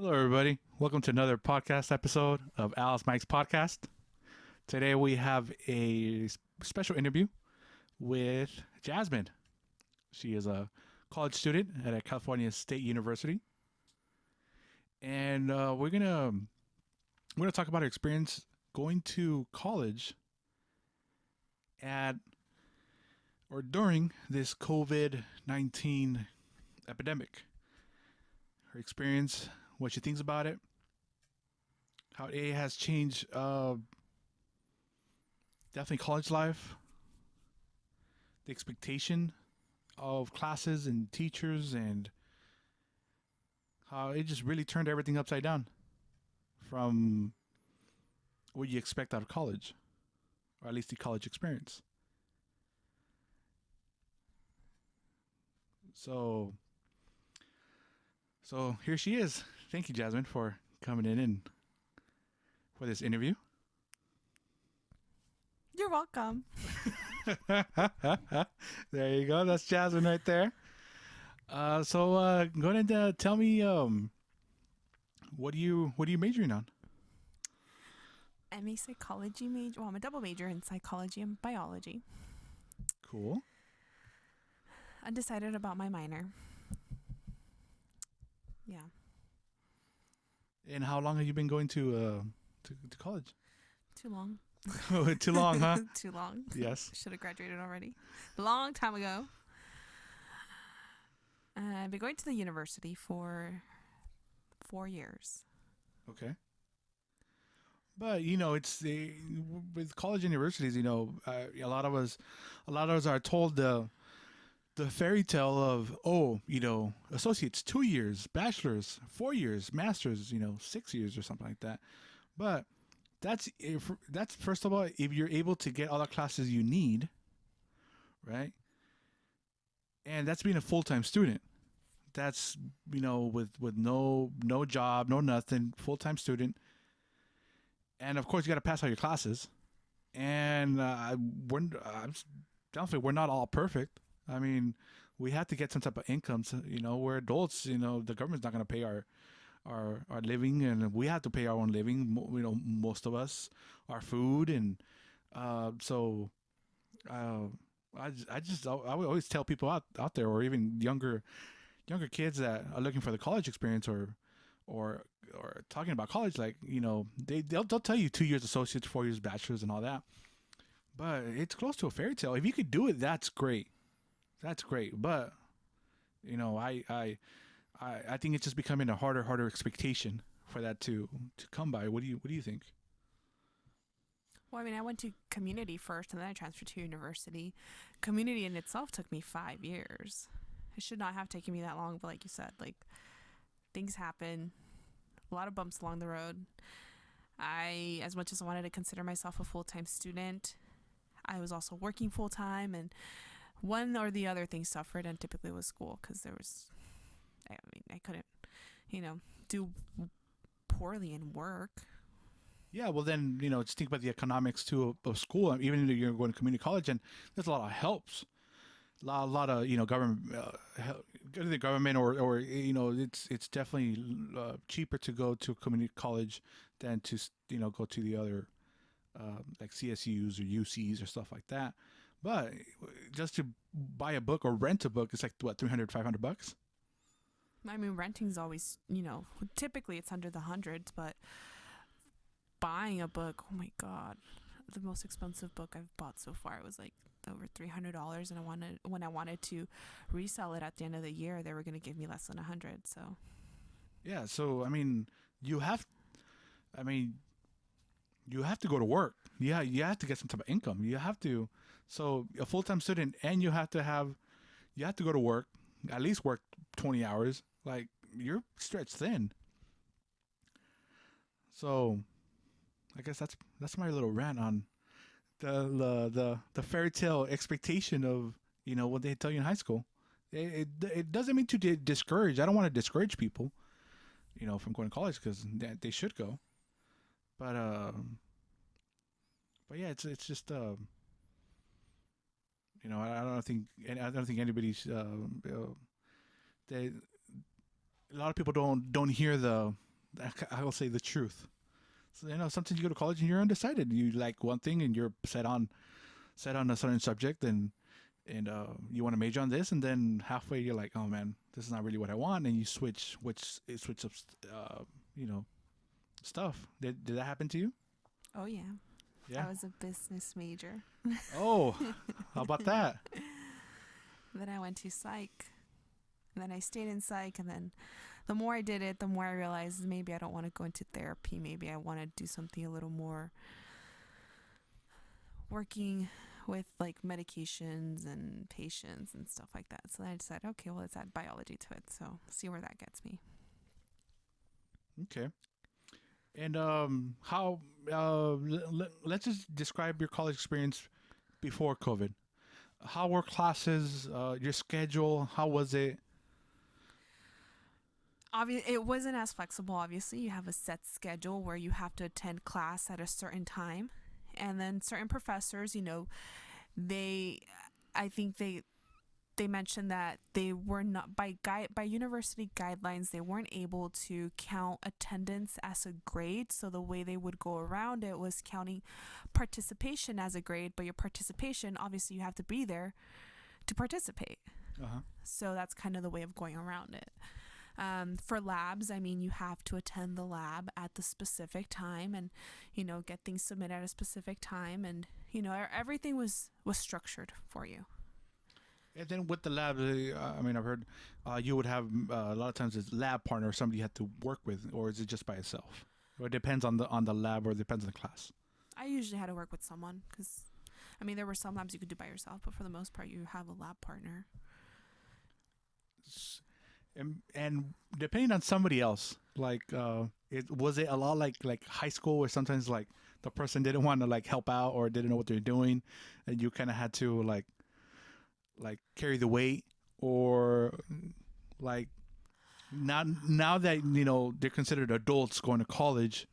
Hello, everybody. Welcome to another podcast episode of Alice Mike's podcast. Today we have a special interview with Jazmin. She is a college student at a California State University, and we're gonna talk about her experience going to college at or during this COVID-19 epidemic. Her experience, what she thinks about it, how it has changed definitely college life, the expectation of classes and teachers, and how it just really turned everything upside down from what you expect out of college, or at least the college experience. So, so here she is. Thank you, Jasmine, for coming in and for this interview. You're welcome. There you go. That's Jasmine right there. Go ahead and tell me, what are you majoring on? I'm a psychology major. Well, I'm a double major in psychology and biology. Cool. Undecided about my minor. Yeah. And how long have you been going to college? Too long. Too long, huh? Too long. Yes. Should have graduated already. Long time ago. I've been going to the university for 4 years. Okay. But it's with college universities. A lot of us are told the fairy tale of associates 2 years, bachelors 4 years, masters 6 years or something like that. But that's first of all, if you're able to get all the classes you need, right? And that's being a full time student. That's with no job, no nothing, full time student. And of course, you got to pass all your classes. And definitely we're not all perfect. I mean, we have to get some type of income. So, we're adults. The government's not going to pay our living, and we have to pay our own living. Most of us, our food, and so I would always tell people out there, or even younger kids that are looking for the college experience, or talking about college, like they'll tell you 2 years associates, 4 years bachelors, and all that. But it's close to a fairy tale. If you could do it, that's great. That's great. But I think it's just becoming a harder expectation for that to come by. What do you think? Well, I mean, I went to community first and then I transferred to university. Community in itself took me 5 years. It should not have taken me that long, but like you said, like things happen, a lot of bumps along the road. As much as I wanted to consider myself a full-time student, I was also working full-time, and one or the other thing suffered, and typically it was school, because I couldn't, do poorly in work. Yeah, well then just think about the economics too of school. Even if you're going to community college, and there's a lot of helps, a lot of government, go to the government, or it's definitely cheaper to go to community college than to go to the other like CSUs or UCs or stuff like that. But just to buy a book or rent a book, it's like what, 300, $500. I mean, renting's always, typically it's under the hundreds, but buying a book, oh my God, the most expensive book I've bought so far was like over $300, and when I wanted to resell it at the end of the year, they were going to give me less than 100. So Yeah, so you have, I mean, you have to go to work. Yeah, you have to get some type of income. You have to, so a full time student, and you have to go to work, at least work 20 hours. Like, you're stretched thin. So I guess that's my little rant on the fairy tale expectation of what they tell you in high school. It doesn't mean to discourage. I don't want to discourage people, from going to college, because they should go. But yeah, it's just I don't think anybody's they a lot of people don't hear I will say the truth. So, sometimes you go to college and you're undecided. You like one thing and you're set on a certain subject, and you want to major on this, and then halfway you're like, oh man, this is not really what I want, and you switch up, uh, you know, stuff. Did that happen to you? Oh yeah, Yeah. I was a business major. Oh, how about that? Then I went to psych. And then I stayed in psych, and then the more I did it, the more I realized maybe I don't want to go into therapy. Maybe I want to do something a little more working with like medications and patients and stuff like that. So then I decided, okay, well, let's add biology to it. So see where that gets me. Okay. And how? Let's just describe your college experience before COVID. How were classes? Your schedule? How was it? It wasn't as flexible. Obviously, you have a set schedule where you have to attend class at a certain time, and then certain professors, they, I think they mentioned that they were not by university guidelines, they weren't able to count attendance as a grade. So the way they would go around it was counting participation as a grade, but your participation, obviously, you have to be there to participate. Uh huh. So that's kind of the way of going around it. For labs, I mean, you have to attend the lab at the specific time, and get things submitted at a specific time, and everything was structured for you. And then with the lab, I mean, I've heard you would have a lot of times a lab partner or somebody you had to work with, or is it just by itself? Or it depends on the lab, or it depends on the class. I usually had to work with someone because, I mean, there were some labs you could do by yourself, but for the most part, you have a lab partner. And depending on somebody else, like it was it a lot like high school, where sometimes like the person didn't want to like help out or didn't know what they're doing, and you kind of had to like carry the weight, or like now that they're considered adults going to college.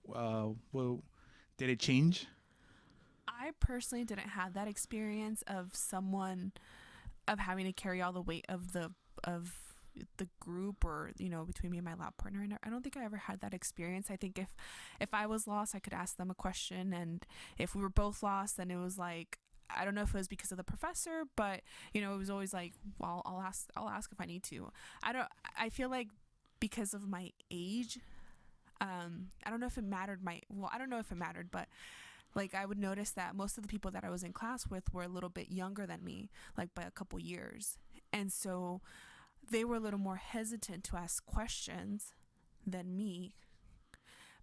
Well, did it change? I personally didn't have that experience of having to carry all the weight of the group, or between me and my lab partner, and I don't think I ever had that experience. I think if I was lost, I could ask them a question, and if we were both lost, then it was like, I don't know if it was because of the professor, but it was always like, well, I'll ask if I need to. I feel like because of my age, I don't know if it mattered. I don't know if it mattered, but like I would notice that most of the people that I was in class with were a little bit younger than me, like by a couple years, and so they were a little more hesitant to ask questions than me.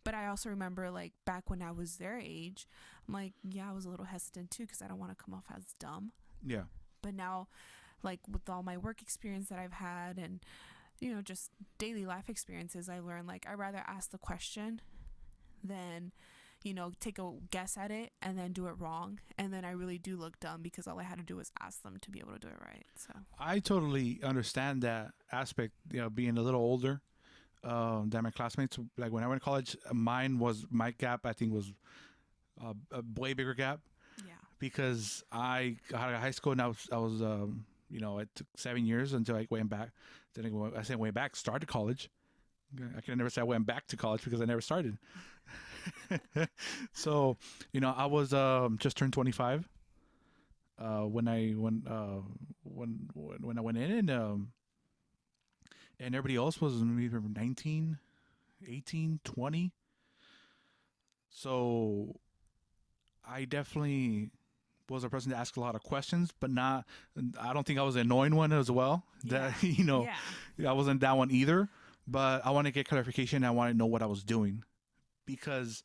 But I also remember, like, back when I was their age, I'm like, yeah, I was a little hesitant too, because I don't want to come off as dumb. Yeah. But now, like, with all my work experience that I've had, and just daily life experiences, I learned, like, I'd rather ask the question than take a guess at it and then do it wrong, and then I really do look dumb because all I had to do was ask them to be able to do it right. So I totally understand that aspect. Being a little older than my classmates. Like when I went to college, my gap. I think was a way bigger gap, yeah. because I got out of high school and I was it took 7 years until I went back. Then I said went back, started college. I can never say I went back to college because I never started. So, I was just turned 25 when I went in, and everybody else was maybe 19, 18, 20. So I definitely was a person to ask a lot of questions, but not. I don't think I was the annoying one as well. Yeah. That Yeah. I wasn't that one either. But I want to get clarification. I want to know what I was doing, because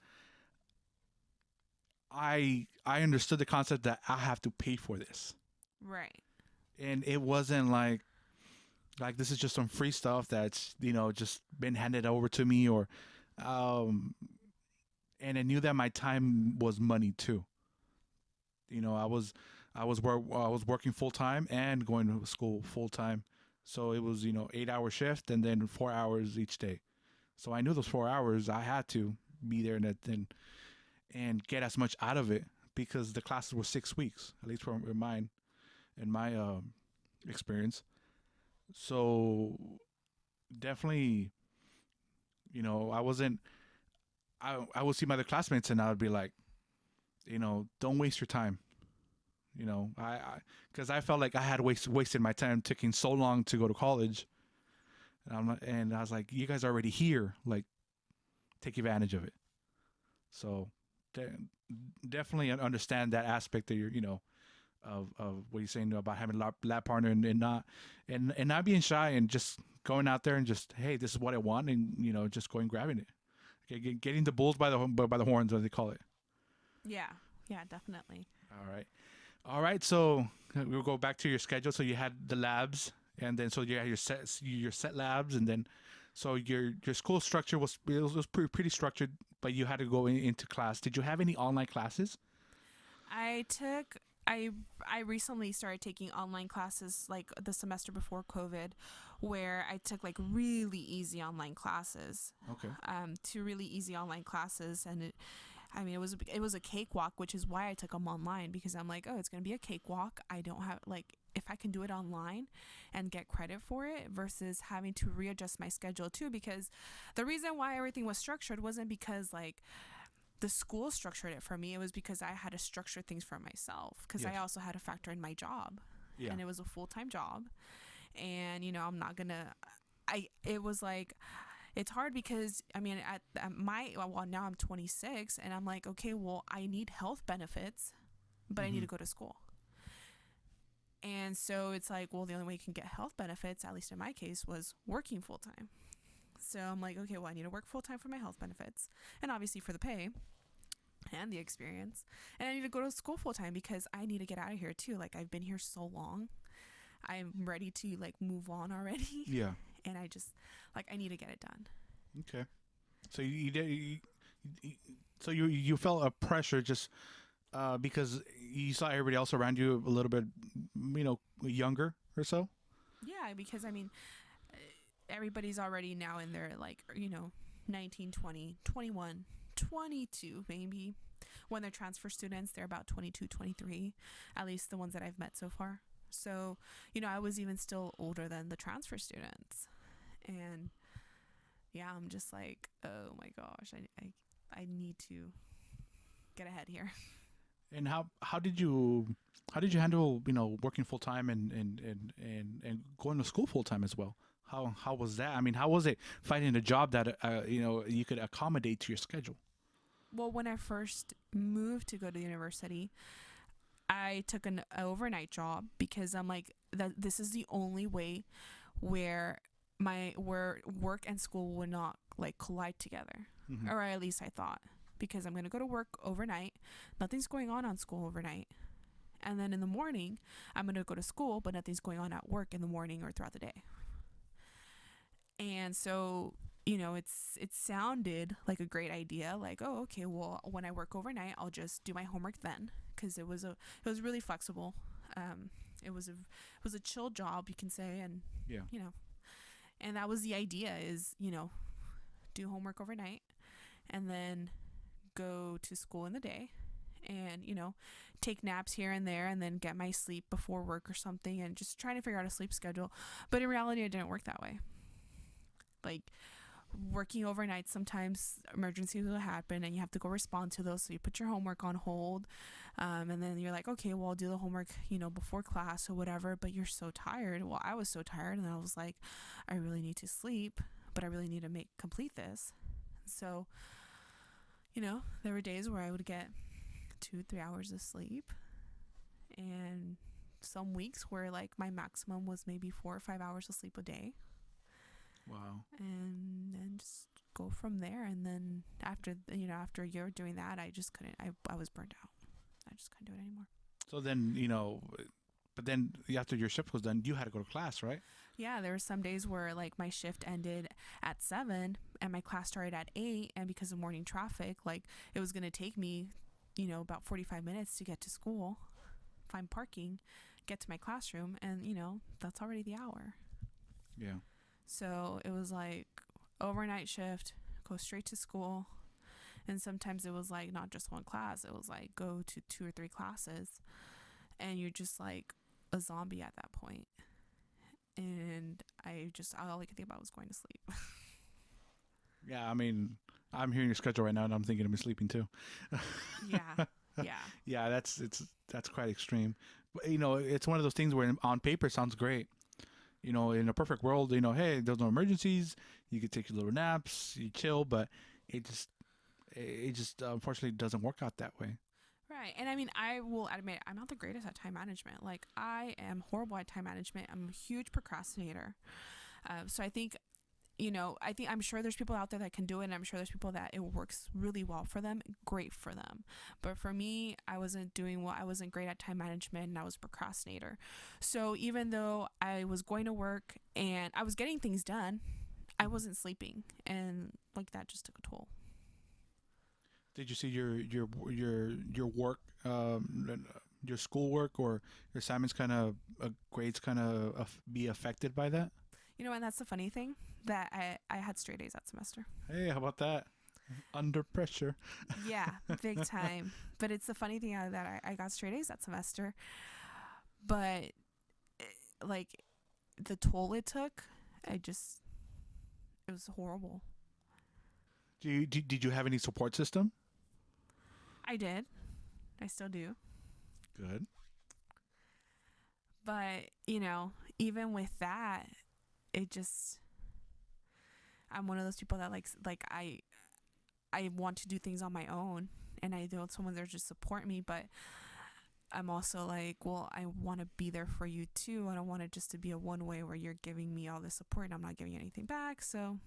I understood the concept that I have to pay for this, Right. and it wasn't like this is just some free stuff that's just been handed over to me, or um and I knew that my time was money too. I was working full time and going to school full time, so it was 8 hour shift and then 4 hours each day. So I knew those 4 hours I had to be there and get as much out of it, because the classes were 6 weeks, at least for mine in my experience. So definitely, I wasn't. I would see my other classmates and I would be like, don't waste your time. Because I felt like I had wasted my time taking so long to go to college. And I was like, you guys are already here. Like, take advantage of it. So, de- definitely understand that aspect that of what you're saying about having a lab partner and not and not being shy and just going out there and just, hey, this is what I want, and just going grabbing it. Okay, getting the bulls by the horns, as they call it. Yeah. Yeah, definitely. All right. So we'll go back to your schedule. So you had the labs, and then so you had your set labs, and then so your school structure was pretty structured, but you had to go into class. Did you have any online classes? I took I I recently started taking online classes like the semester before COVID, where I took like really easy online classes. Okay. Two really easy online classes, and it was a cakewalk, which is why I took them online, because I'm like, oh, it's gonna be a cakewalk. I don't have like, if I can do it online and get credit for it versus having to readjust my schedule too, because the reason why everything was structured wasn't because like the school structured it for me. It was because I had to structure things for myself, because Yes. I also had to factor in my job, Yeah. and it was a full-time job. And I'm not gonna I it was like, it's hard because I mean at my well, now I'm 26 and I'm like, okay, well, I need health benefits, but I need Mm-hmm. to go to school. And so it's like, well, the only way you can get health benefits, at least in my case, was working full time. So I'm like, okay, well, I need to work full time for my health benefits, and obviously for the pay and the experience. And I need to go to school full time because I need to get out of here too. Like, I've been here so long. I'm ready to like move on already. Yeah. And I just, like, I need to get it done. Okay. So you did. You, so you felt a pressure just because you saw everybody else around you a little bit, younger or so. Yeah, because I mean, everybody's already now in their like, 19, 20, 21, 22 maybe. When they're transfer students, they're about 22, 23, at least the ones that I've met so far. So, I was even still older than the transfer students. And yeah, I'm just like, oh my gosh, I need to get ahead here. And how did you handle working full time and going to school full time as well? How was that? I mean, how was it finding a job that you could accommodate to your schedule? Well, when I first moved to go to university, I took an overnight job because I'm like, that this is the only way where where work and school would not like collide together, Mm-hmm. or at least I thought, because I'm gonna go to work overnight, nothing's going on school overnight, and then in the morning I'm gonna go to school, but nothing's going on at work in the morning or throughout the day. And so, it sounded like a great idea, like, oh, okay, well, when I work overnight, I'll just do my homework then, because it was really flexible. It was a chill job, you can say. And Yeah. you know and that was the idea, is do homework overnight and then go to school in the day, and take naps here and there, and then get my sleep before work or something, and just trying to figure out a sleep schedule. But in reality, it didn't work that way. Like, working overnight, sometimes emergencies will happen and you have to go respond to those, so you put your homework on hold, and then you're like, okay, well, I'll do the homework before class or whatever, but you're so tired. Well, I was so tired, and I was like, I really need to sleep, but I really need to complete this. So there were days where I would get 2-3 hours of sleep, and some weeks where like my maximum was maybe 4 or 5 hours of sleep a day, Wow. and then just go from there. And then after a year of doing that, I just couldn't. I was burnt out. I just couldn't do it anymore. So then but then after your shift was done, you had to go to class, right? Yeah, there were some days where like my shift ended at 7 and my class started at 8, and because of morning traffic, like, it was gonna take me about 45 minutes to get to school, find parking, get to my classroom, and that's already the hour. Yeah. So it was like overnight shift, go straight to school. And sometimes it was like not just one class, it was like go to 2 or 3 classes, and you're just like a zombie at that point. And all I could think about was going to sleep. Yeah, I mean, I'm hearing your schedule right now, and I'm thinking of me sleeping too. Yeah. Yeah. Yeah, that's quite extreme. But it's one of those things where on paper sounds great. In a perfect world, hey, there's no emergencies. You could take your little naps, you chill, but it just it just unfortunately doesn't work out that way. Right. And I mean, I will admit, I'm not the greatest at time management. Like, I am horrible at time management. I'm a huge procrastinator. So I think, I'm sure there's people out there that can do it, and I'm sure there's people that it works really well for them. Great for them. But for me, I wasn't doing well. I wasn't great at time management, and I was a procrastinator. So even though I was going to work and I was getting things done, I wasn't sleeping. And like that just took a toll. Did you see your work, your schoolwork or your assignments kind of grades kind of be affected by that? And that's the funny thing that I had straight A's that semester. Hey, how about that? Under pressure. Yeah, big time. But it's the funny thing that I got straight A's that semester. But like the toll it took, it was horrible. Did you have any support system? I did. I still do. Good. But, even with that, it just, I'm one of those people that I want to do things on my own, and I know someone there to support me, but I'm also like, well, I want to be there for you too. I don't want it just to be a one way where you're giving me all the support and I'm not giving anything back. So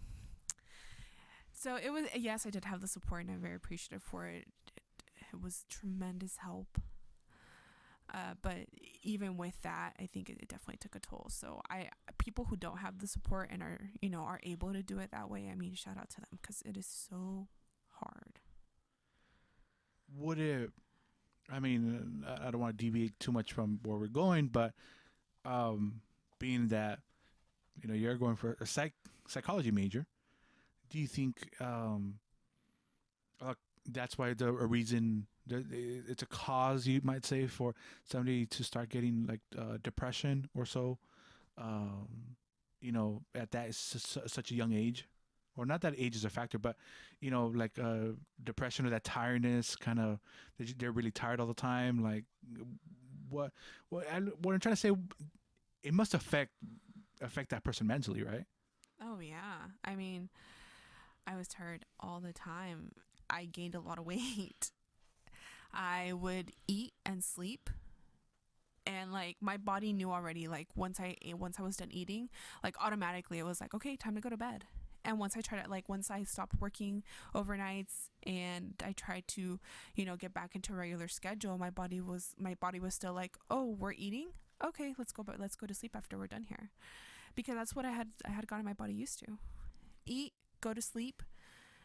it was, yes, I did have the support and I'm very appreciative for it. It was tremendous help. But even with that, I think it definitely took a toll. So people who don't have the support and are able to do it that way, I mean, shout out to them because it is so hard. Would it? I mean, I don't want to deviate too much from where we're going, but being that you're going for a psychology major, do you think uh, that's why a reason it's a cause you might say for somebody to start getting like depression or so, at that such a young age, or not that age is a factor, but like depression or that tiredness, kind of they're really tired all the time. Like what what I'm trying to say, it must affect that person mentally, right? Oh, yeah. I mean, I was tired all the time. I gained a lot of weight. I would eat and sleep, and like my body knew already, like once I was done eating, like automatically it was like, okay, time to go to bed. And once I stopped working overnights and I tried to, get back into a regular schedule, my body was still like, oh, we're eating, okay, let's go to sleep after we're done here, because that's what I had gotten my body used to. Eat, go to sleep,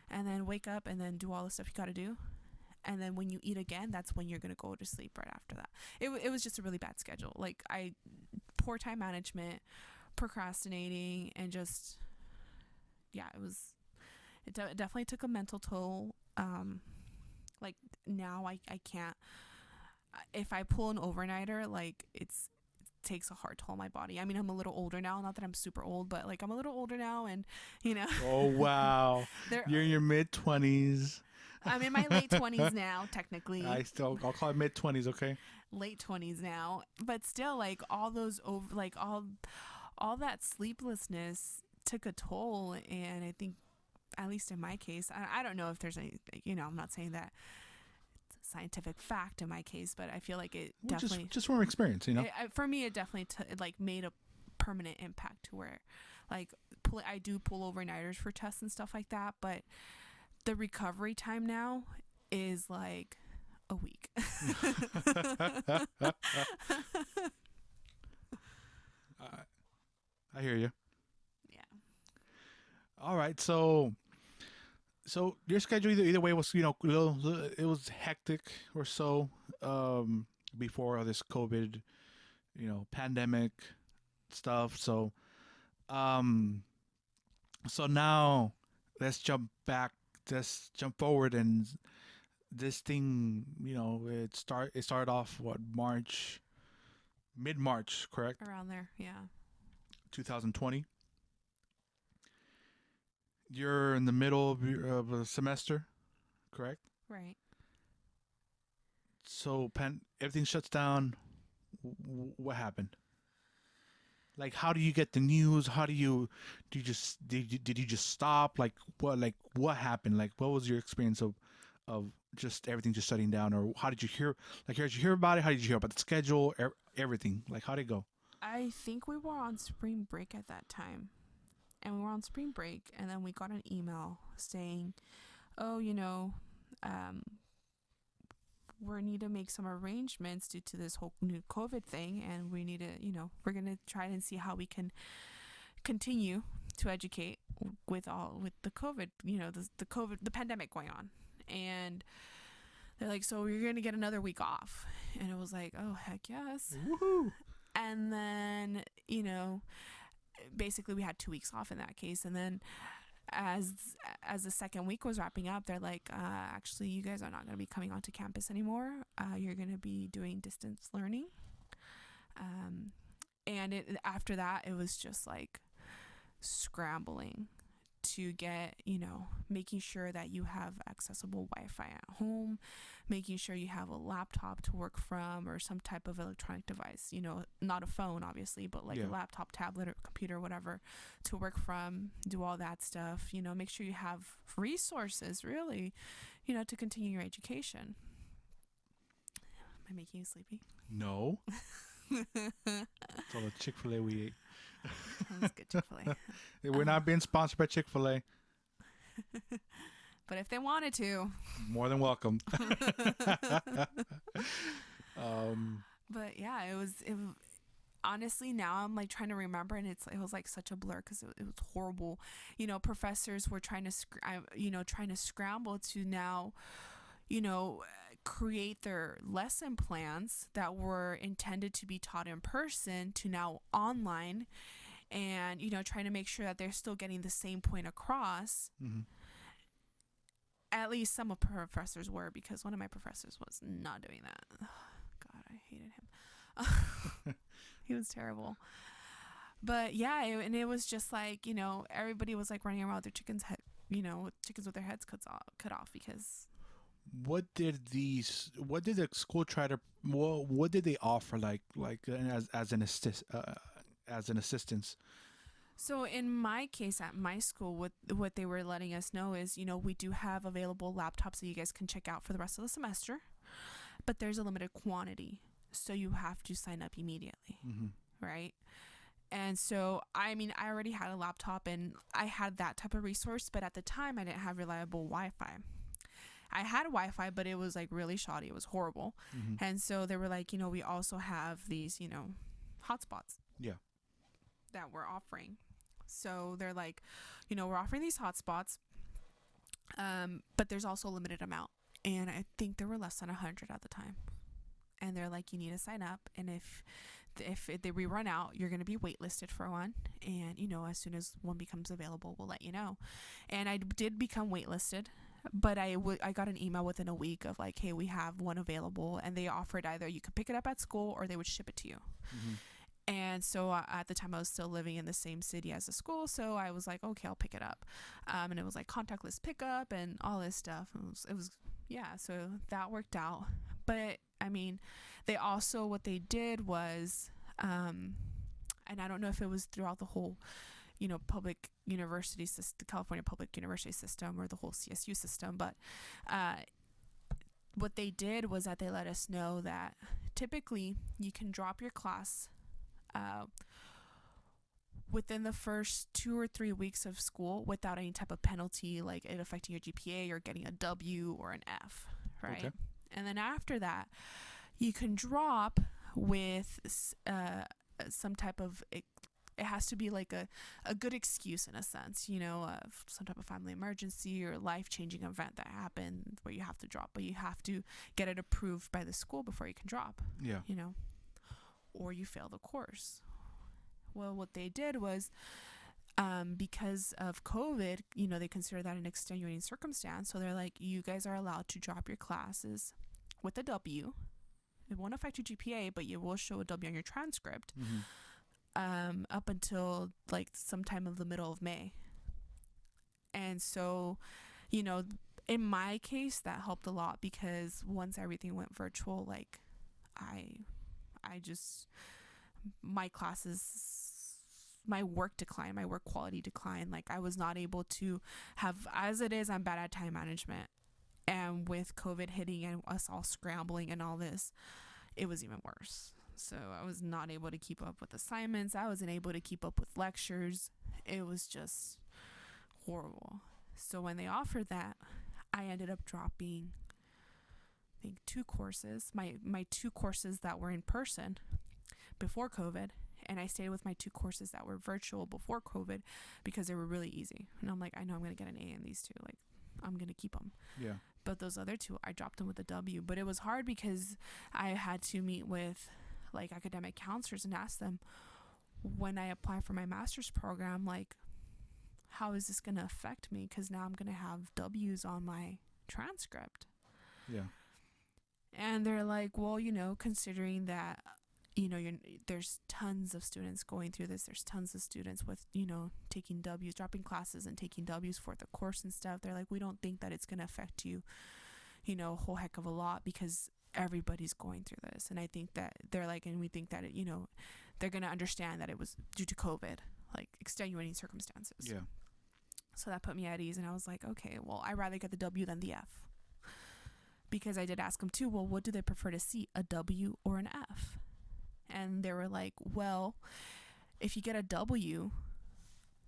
and then wake up and then do all the stuff you got to do. And then when you eat again, that's when you're going to go to sleep right after that. It was just a really bad schedule. Like, poor time management, procrastinating, and just, yeah, it definitely took a mental toll. Like, now I can't, if I pull an overnighter, like, it takes a hard toll on my body. I mean, I'm a little older now. Not that I'm super old, but like I'm a little older now, and Oh wow, there. you're in your mid 20s. I'm in my late 20s now, technically. I'll call it mid 20s, okay? Late 20s now, but still, like all those over, like all that sleeplessness took a toll, and I think, at least in my case, I don't know if there's any, I'm not saying that it's a scientific fact in my case, but I feel like it Well, definitely, just from experience, for me, it definitely like made a permanent impact to where, like, I do pull overnighters for tests and stuff like that, but the recovery time now is like a week. I hear you. Yeah. All right, so your schedule either way was it was hectic or so, before all this COVID pandemic stuff. Um so now let's jump back, let's jump forward, and this thing, it started off what, mid March, correct? Around there, yeah. 2020. You're in the middle of a semester, correct? Right. So everything shuts down. What happened? Like, how do you get the news? How do you just did you just stop? What happened? Like, what was your experience of just everything just shutting down, or how did you hear? Like, how did you hear about it? How did you hear about the schedule? Everything. Like, how did it go? I think we were on spring break at that time. And we were on spring break, and then we got an email saying, oh, um, we need to make some arrangements due to this whole new COVID thing. And we need to, we're going to try and see how we can continue to educate with the COVID, the pandemic going on. And they're like, so you're going to get another week off. And it was like, oh, heck yes. Woohoo! And then, basically we had 2 weeks off in that case. And then as the second week was wrapping up, they're like, actually, you guys are not going to be coming onto campus anymore. You're going to be doing distance learning. And after that, it was just like scrambling to get, making sure that you have accessible Wi-Fi at home, making sure you have a laptop to work from or some type of electronic device, not a phone, obviously, but like a laptop, tablet, or computer, whatever, to work from, do all that stuff, make sure you have resources, really, to continue your education. Am I making you sleepy? No. It's all the Chick-fil-A we ate. That was good Chick-fil-A. We're not being sponsored by Chick-fil-A. But if they wanted to, more than welcome. But yeah, it was honestly, now I'm like trying to remember, and it was like such a blur because it was horrible. Professors were trying to scramble to now, create their lesson plans that were intended to be taught in person to now online, and trying to make sure that they're still getting the same point across. Mm-hmm. At least some of professors were, because one of my professors was not doing that. God, I hated him. He was terrible. But yeah, it was just like, everybody was like running around with their chickens with their heads cut off because. What did the school try to? What did they offer as an assistance? So in my case, at my school, what they were letting us know is, we do have available laptops that you guys can check out for the rest of the semester, but there's a limited quantity, so you have to sign up immediately, right? And so, I already had a laptop and I had that type of resource, but at the time I didn't have reliable Wi-Fi. I had Wi-Fi, but it was like really shoddy. It was horrible. Mm-hmm. And so they were like, we also have these, hotspots. Yeah. That we're offering. So they're like, we're offering these hotspots, but there's also a limited amount. And I think there were less than 100 at the time. And they're like, you need to sign up. And if we run out, you're going to be waitlisted for one. And, as soon as one becomes available, we'll let you know. And I did become waitlisted. But I got an email within a week of like, hey, we have one available. And they offered either you could pick it up at school or they would ship it to you. Mm-hmm. And so at the time I was still living in the same city as the school. So I was like, okay, I'll pick it up. And it was like contactless pickup and all this stuff. It was so that worked out. But they also, what they did was, and I don't know if it was throughout the whole, public university system, the California public university system or the whole CSU system. But what they did was that they let us know that typically you can drop your class within the first 2 or 3 weeks of school without any type of penalty, like it affecting your GPA or getting a W or an F, right? Okay. And then after that, you can drop with some type of, it has to be like a good excuse in a sense, some type of family emergency or life-changing event that happened where you have to drop, but you have to get it approved by the school before you can drop. Yeah. Or you fail the course. Well, what they did was, because of COVID, they consider that an extenuating circumstance. So they're like, you guys are allowed to drop your classes with a W. It won't affect your GPA, but you will show a W on your transcript, mm-hmm. Up until like sometime of the middle of May. And so, you know, in my case, that helped a lot because once everything went virtual, like I, I just, my classes, my work declined, my work quality declined. Like I was not able to have, as it is, I'm bad at time management. And with COVID hitting and us all scrambling and all this, it was even worse. So I was not able to keep up with assignments. I wasn't able to keep up with lectures. It was just horrible. So when they offered that, I ended up dropping, I think, two courses. My two courses that were in person before COVID, and I stayed with my two courses that were virtual before COVID because they were really easy. And I'm like, I know I'm going to get an A in these two. Like, I'm going to keep them. Yeah. But those other two, I dropped them with a W. But it was hard because I had to meet with like academic counselors and ask them, when I apply for my master's program, like, how is this going to affect me? Because now I'm going to have W's on my transcript. Yeah. And they're like, well, you know, considering that, you know, there's tons of students going through this. There's tons of students with, you know, taking W's, dropping classes and taking W's for the course and stuff. They're like, we don't think that it's going to affect you, you know, a whole heck of a lot because everybody's going through this. And I think that they're like, and we think that, it, you know, they're going to understand that it was due to COVID, like extenuating circumstances. Yeah. So that put me at ease. And I was like, okay, well, I'd rather get the W than the F. Because I did ask them too, well, what do they prefer to see, a W or an F? And they were like, well, if you get a W,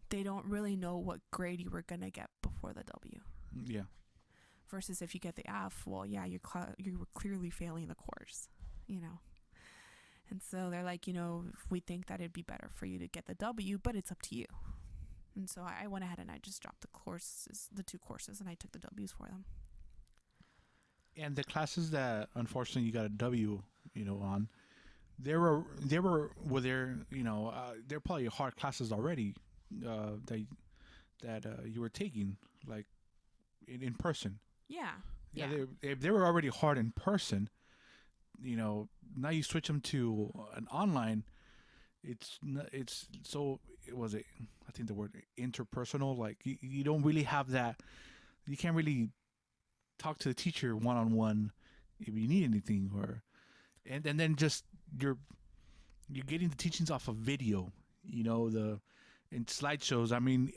they don't really know what grade you were going to get before the W. Yeah. Versus if you get the F, well, yeah, you were clearly failing the course, you know. And so they're like, you know, we think that it'd be better for you to get the W, but it's up to you. And so I went ahead and I just dropped the two courses, and I took the W's for them. And the classes that unfortunately you got a W, you know, on, there, you know, they're probably hard classes already, that you were taking, like in person. Yeah. Yeah. They were already hard in person. You know, now you switch them to an online. It's so, was it? I think the word interpersonal. Like you don't really have that. You can't really talk to the teacher one on one if you need anything, and then just you're getting the teachings off of video, you know, in slideshows. I mean,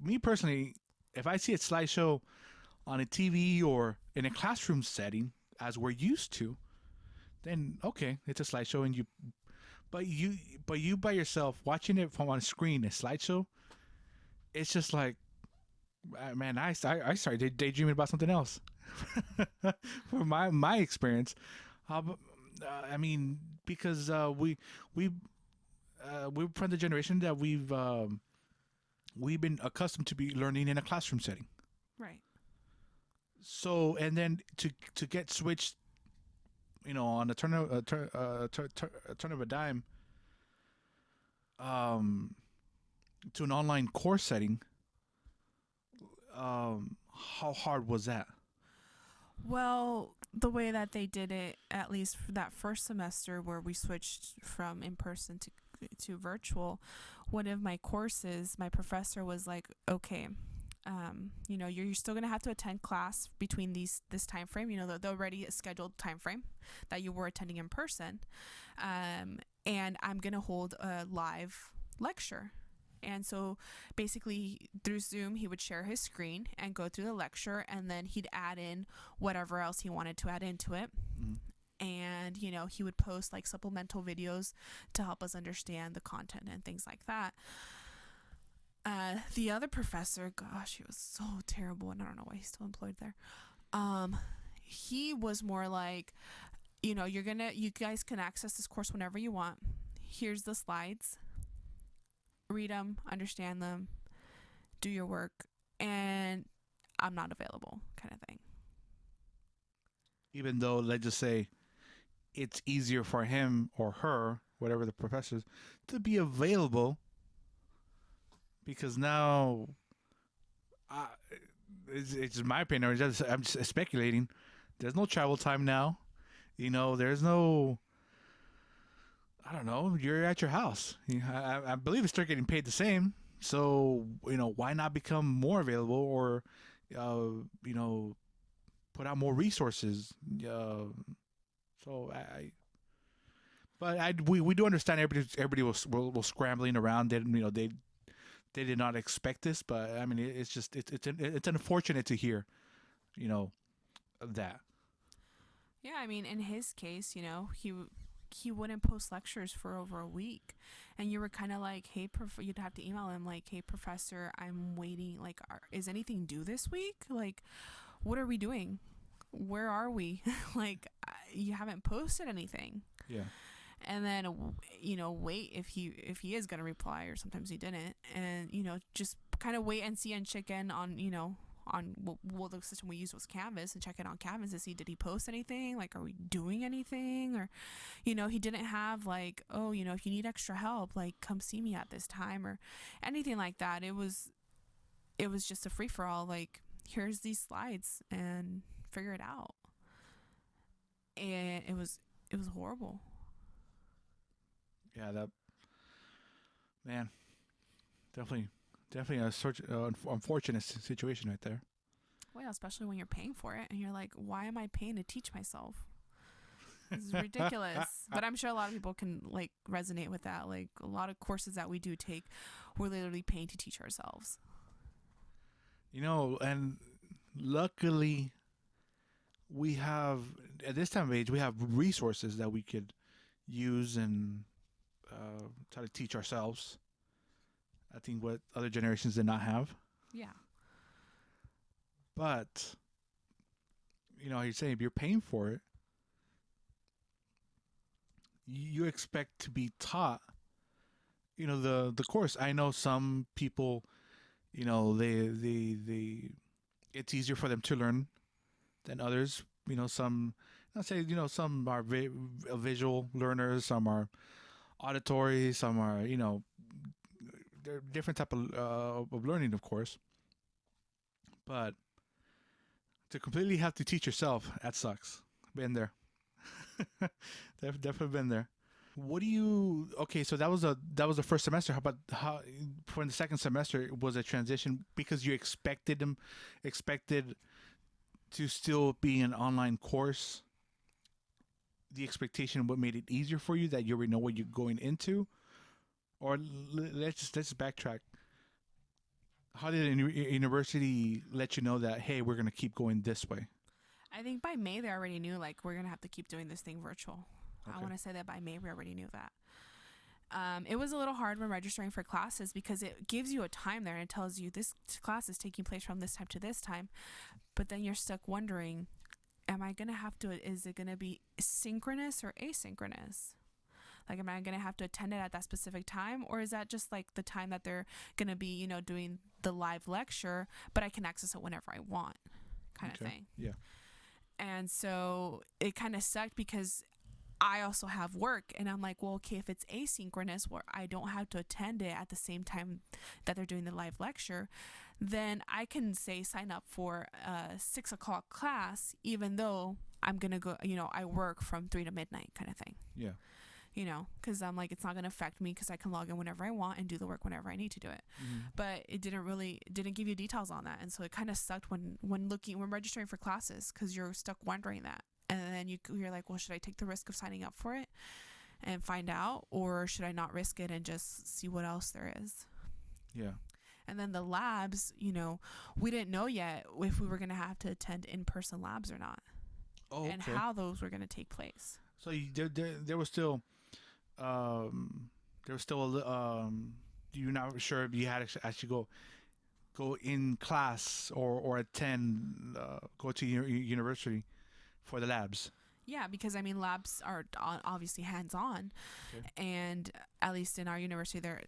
me personally, if I see a slideshow on a TV or in a classroom setting as we're used to, then okay, it's a slideshow, and you by yourself watching it from on a screen, a slideshow, it's just like, man, I started daydreaming about something else. For my experience, I mean, because we're from the generation that we've been accustomed to be learning in a classroom setting. Right. So, and then to get switched, you know, on a turn of a dime, to an online course setting. How hard was that? Well, the way that they did it, at least for that first semester where we switched from in person to virtual, one of my courses, my professor was like, okay, you know, you're still going to have to attend class between this time frame, you know, the already scheduled time frame that you were attending in person. And I'm going to hold a live lecture. And so basically through Zoom, he would share his screen and go through the lecture, and then he'd add in whatever else he wanted to add into it. Mm-hmm. And, you know, he would post like supplemental videos to help us understand the content and things like that. The other professor, gosh, he was so terrible, and I don't know why he's still employed there. He was more like, you know, you guys can access this course whenever you want. Here's the slides. Read them, understand them, do your work, and I'm not available, kind of thing. Even though, let's just say, it's easier for him or her, whatever the professor is, to be available, because now, it's my opinion, or I'm just speculating. There's no travel time now. You know, there's no, I don't know, you're at your house. I believe it's still getting paid the same. So why not become more available, or you know, put out more resources? Uh, so but we do understand everybody was scrambling around. They did not expect this, but I mean it's just it's unfortunate to hear you know that. Yeah, I mean, in his case, he wouldn't post lectures for over a week, and you were kind of like, "Hey, you'd have to email him like, "Hey, professor, I'm waiting. Like, is anything due this week? Like, what are we doing? Where are we? Like, you haven't posted anything." Yeah. And then wait if he is going to reply, or sometimes he didn't, and just kind of wait and see and check in on well, the system we used was Canvas, and check in on Canvas to see, did he post anything, like, are we doing anything, or he didn't have like, oh, if you need extra help, like, come see me at this time or anything like that. It was just a free-for-all, like, here's these slides and figure it out. And it was horrible. Yeah, that man, definitely, definitely a unfortunate situation right there. Well, especially when you're paying for it and you're like, why am I paying to teach myself? This is ridiculous. But I'm sure a lot of people can like resonate with that. Like, a lot of courses that we do take, we're literally paying to teach ourselves. And luckily we have, at this time of age, we have resources that we could use and try to teach ourselves. I think what other generations did not have. Yeah. But you're saying if you're paying for it, you expect to be taught. The course. I know some people. They it's easier for them to learn than others. Some. I'll say some are visual learners. Some are auditory. Some are they're different type of learning, of course. But to completely have to teach yourself, that sucks. Been there. Definitely been there. What do you? Okay, so that was the first semester. How about how for the second semester was a transition because you expected to still be an online course. The expectation what made it easier for you that you already know what you're going into, or let's backtrack. How did a university let you know that hey we're gonna keep going this way? I think by May they already knew, like, we're gonna have to keep doing this thing virtual. I Okay. want to say that by May we already knew that. It was a little hard when registering for classes because it gives you a time there and it tells you this class is taking place from this time to this time, but then you're stuck wondering, am I gonna have to? Is it gonna be synchronous or asynchronous? Like, am I gonna have to attend it at that specific time, or is that just like the time that they're gonna be, doing the live lecture, but I can access it whenever I want, kind of Okay. thing. Yeah. And so it kind of sucked because I also have work, and I'm like, well, okay, if it's asynchronous where I don't have to attend it at the same time that they're doing the live lecture, then I can say sign up for a 6 o'clock class, even though I'm gonna go, I work from 3 to midnight, kind of thing. Yeah. Because I'm like, it's not going to affect me because I can log in whenever I want and do the work whenever I need to do it. Hmm. But it didn't give you details on that. And so it kind of sucked when registering for classes, because you're stuck wondering that. And then you're like, well, should I take the risk of signing up for it and find out, or should I not risk it and just see what else there is? Yeah. And then the labs, we didn't know yet if we were going to have to attend in-person labs or not, Oh, and okay. how those were going to take place. So there was still um there was still you're not sure if you had to actually go in class or attend go to university for the labs. Yeah, because I mean, labs are obviously hands-on, Okay. and at least in our university, there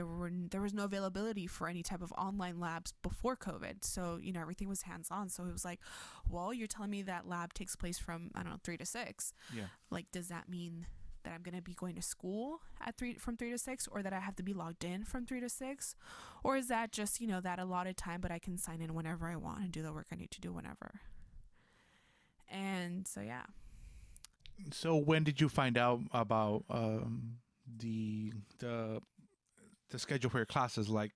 was no availability for any type of online labs before COVID. So everything was hands-on. So it was like, well, you're telling me that lab takes place from, I don't know, 3 to 6. Yeah. Like, does that mean that I'm gonna be going to school from 3 to 6, or that I have to be logged in from 3 to 6, or is that just that allotted time, but I can sign in whenever I want and do the work I need to do whenever? And so yeah. So when did you find out about the the schedule for your classes? Like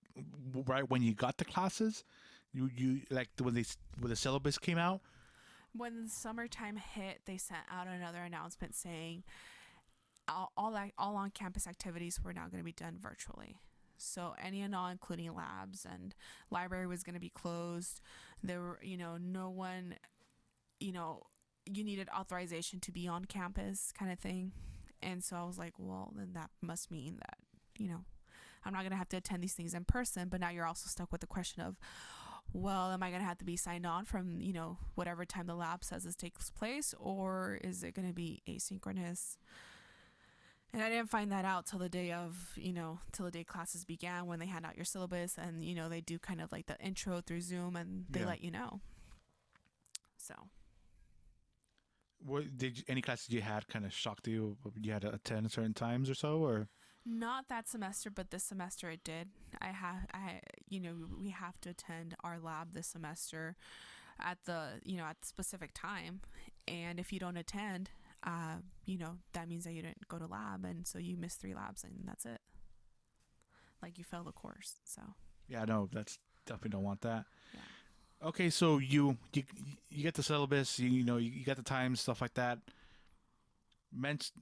right when you got the classes, you like when the syllabus came out. When the summertime hit, they sent out another announcement saying all on campus activities were now going to be done virtually. So any and all, including labs and library, was going to be closed. There were, no one, you needed authorization to be on campus, kind of thing. And so I was like, well, then that must mean that, I'm not going to have to attend these things in person. But now you're also stuck with the question of, well, am I going to have to be signed on from, whatever time the lab says this takes place, or is it going to be asynchronous? And I didn't find that out till the day till the day classes began, when they hand out your syllabus and, they do kind of like the intro through Zoom and they Yeah. let you know. So, What did any classes you had kind of shocked you? You had to attend certain times or so, or not that semester, but this semester it did. We have to attend our lab this semester at at the specific time. And if you don't attend, that means that you didn't go to lab, and so you missed 3 labs, and that's it. Like, you failed the course. So yeah, no, that's definitely don't want that. yeah. Okay, so you get the syllabus, you got the times, stuff like that. Meant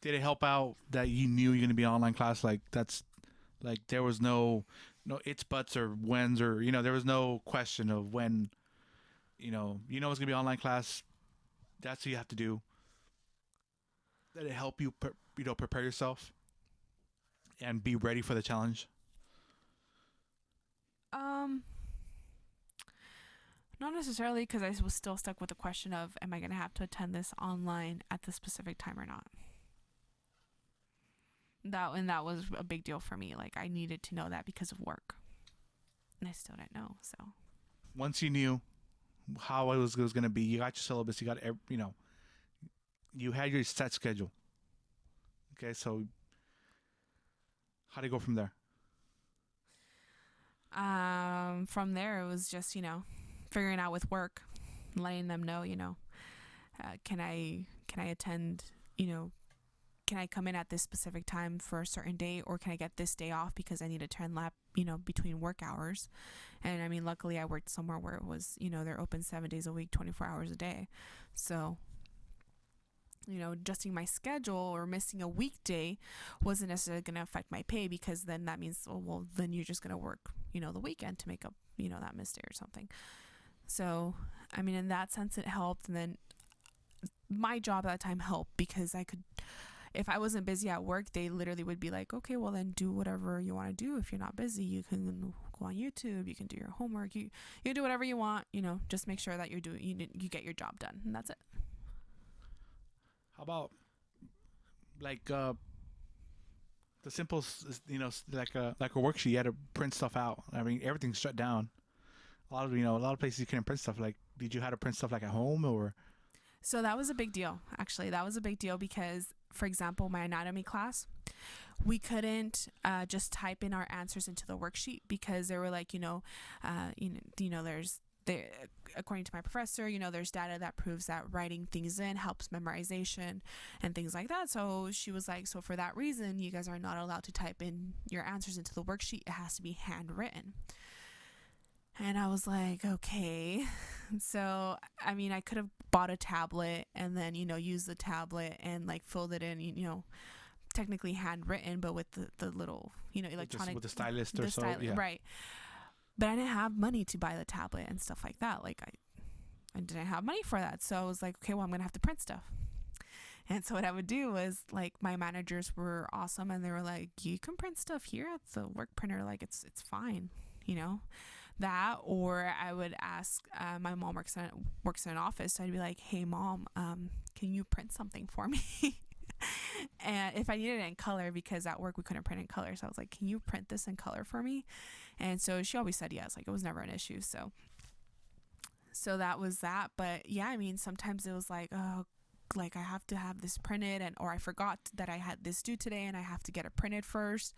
did it help out that you knew you're gonna be online class? Like that's like there was no it's buts or whens or there was no question of when it's gonna be online class. That's what you have to do. Did it help you prepare yourself and be ready for the challenge? Um, Not necessarily, because I was still stuck with the question of, am I going to have to attend this online at the specific time or not? That was a big deal for me. Like, I needed to know that because of work, and I still didn't know. So Once you knew how it was gonna be, you got your syllabus, you had your set schedule. Okay, so how do you go from there? from there, it was just figuring out with work, letting them know, can I attend, can I come in at this specific time for a certain day, or can I get this day off because I need to turn lap, between work hours. And I mean, luckily I worked somewhere where it was, they're open 7 days a week, 24 hours a day. So, adjusting my schedule or missing a weekday wasn't necessarily going to affect my pay, because then that means, oh, well, then you're just going to work, the weekend to make up, that missed day or something. So, I mean, in that sense, it helped. And then my job at that time helped, because I could, if I wasn't busy at work, they literally would be like, okay, well, then do whatever you want to do. If you're not busy, you can go on YouTube, you can do your homework, you can do whatever you want, just make sure that you get your job done, and that's it. How about like the simple, like a worksheet? You had to print stuff out. I mean, everything's shut down. A lot of places you couldn't print stuff. Like, did you have to print stuff like at home or? So that was a big deal. Actually, that was a big deal because, for example, my anatomy class, we couldn't just type in our answers into the worksheet, because they were like, there's there, according to my professor, there's data that proves that writing things in helps memorization and things like that. So she was like, so for that reason, you guys are not allowed to type in your answers into the worksheet. It has to be handwritten. And I was like, okay. So, I mean, I could have bought a tablet and then, used the tablet and like filled it in, technically handwritten, but with the little, electronic. With the stylist or so. Yeah. Right. But I didn't have money to buy the tablet and stuff like that. Like, I didn't have money for that. So I was like, okay, well, I'm going to have to print stuff. And so what I would do was, like, my managers were awesome, and they were like, you can print stuff here at the work printer. Like, it's fine, that. Or I would ask, my mom works in an office, so I'd be like, hey mom, can you print something for me? And if I needed it in color, because at work we couldn't print in color, so I was like, can you print this in color for me? And so she always said yes. Like, it was never an issue. So that was that. But yeah, I mean, sometimes it was like, oh, like I have to have this printed, or I forgot that I had this due today and I have to get it printed first.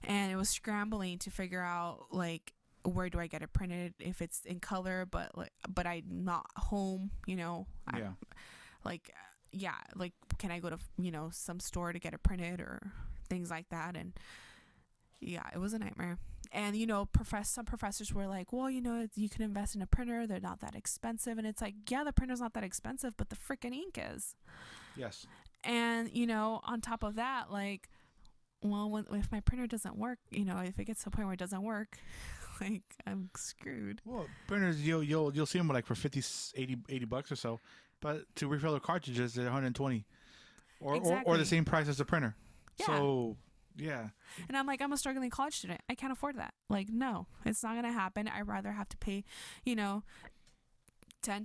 And it was scrambling to figure out, like, where do I get it printed if it's in color, but I'm not home, Yeah. Like, can I go to, some store to get it printed or things like that? And Yeah, it was a nightmare. And some professors were like, well, you can invest in a printer, they're not that expensive. And it's like, yeah, the printer's not that expensive, but the freaking ink is. Yes. And on top of that, like, well, if my printer doesn't work, if it gets to a point where it doesn't work, like, I'm screwed. Well, printers you'll see them like for 50, 80 bucks or so, but to refill the cartridges they're 120, or Exactly. the same price as the printer. Yeah. So yeah. And I'm like, I'm a struggling college student. I can't afford that. Like, no, it's not gonna happen. I'd rather have to pay, 10,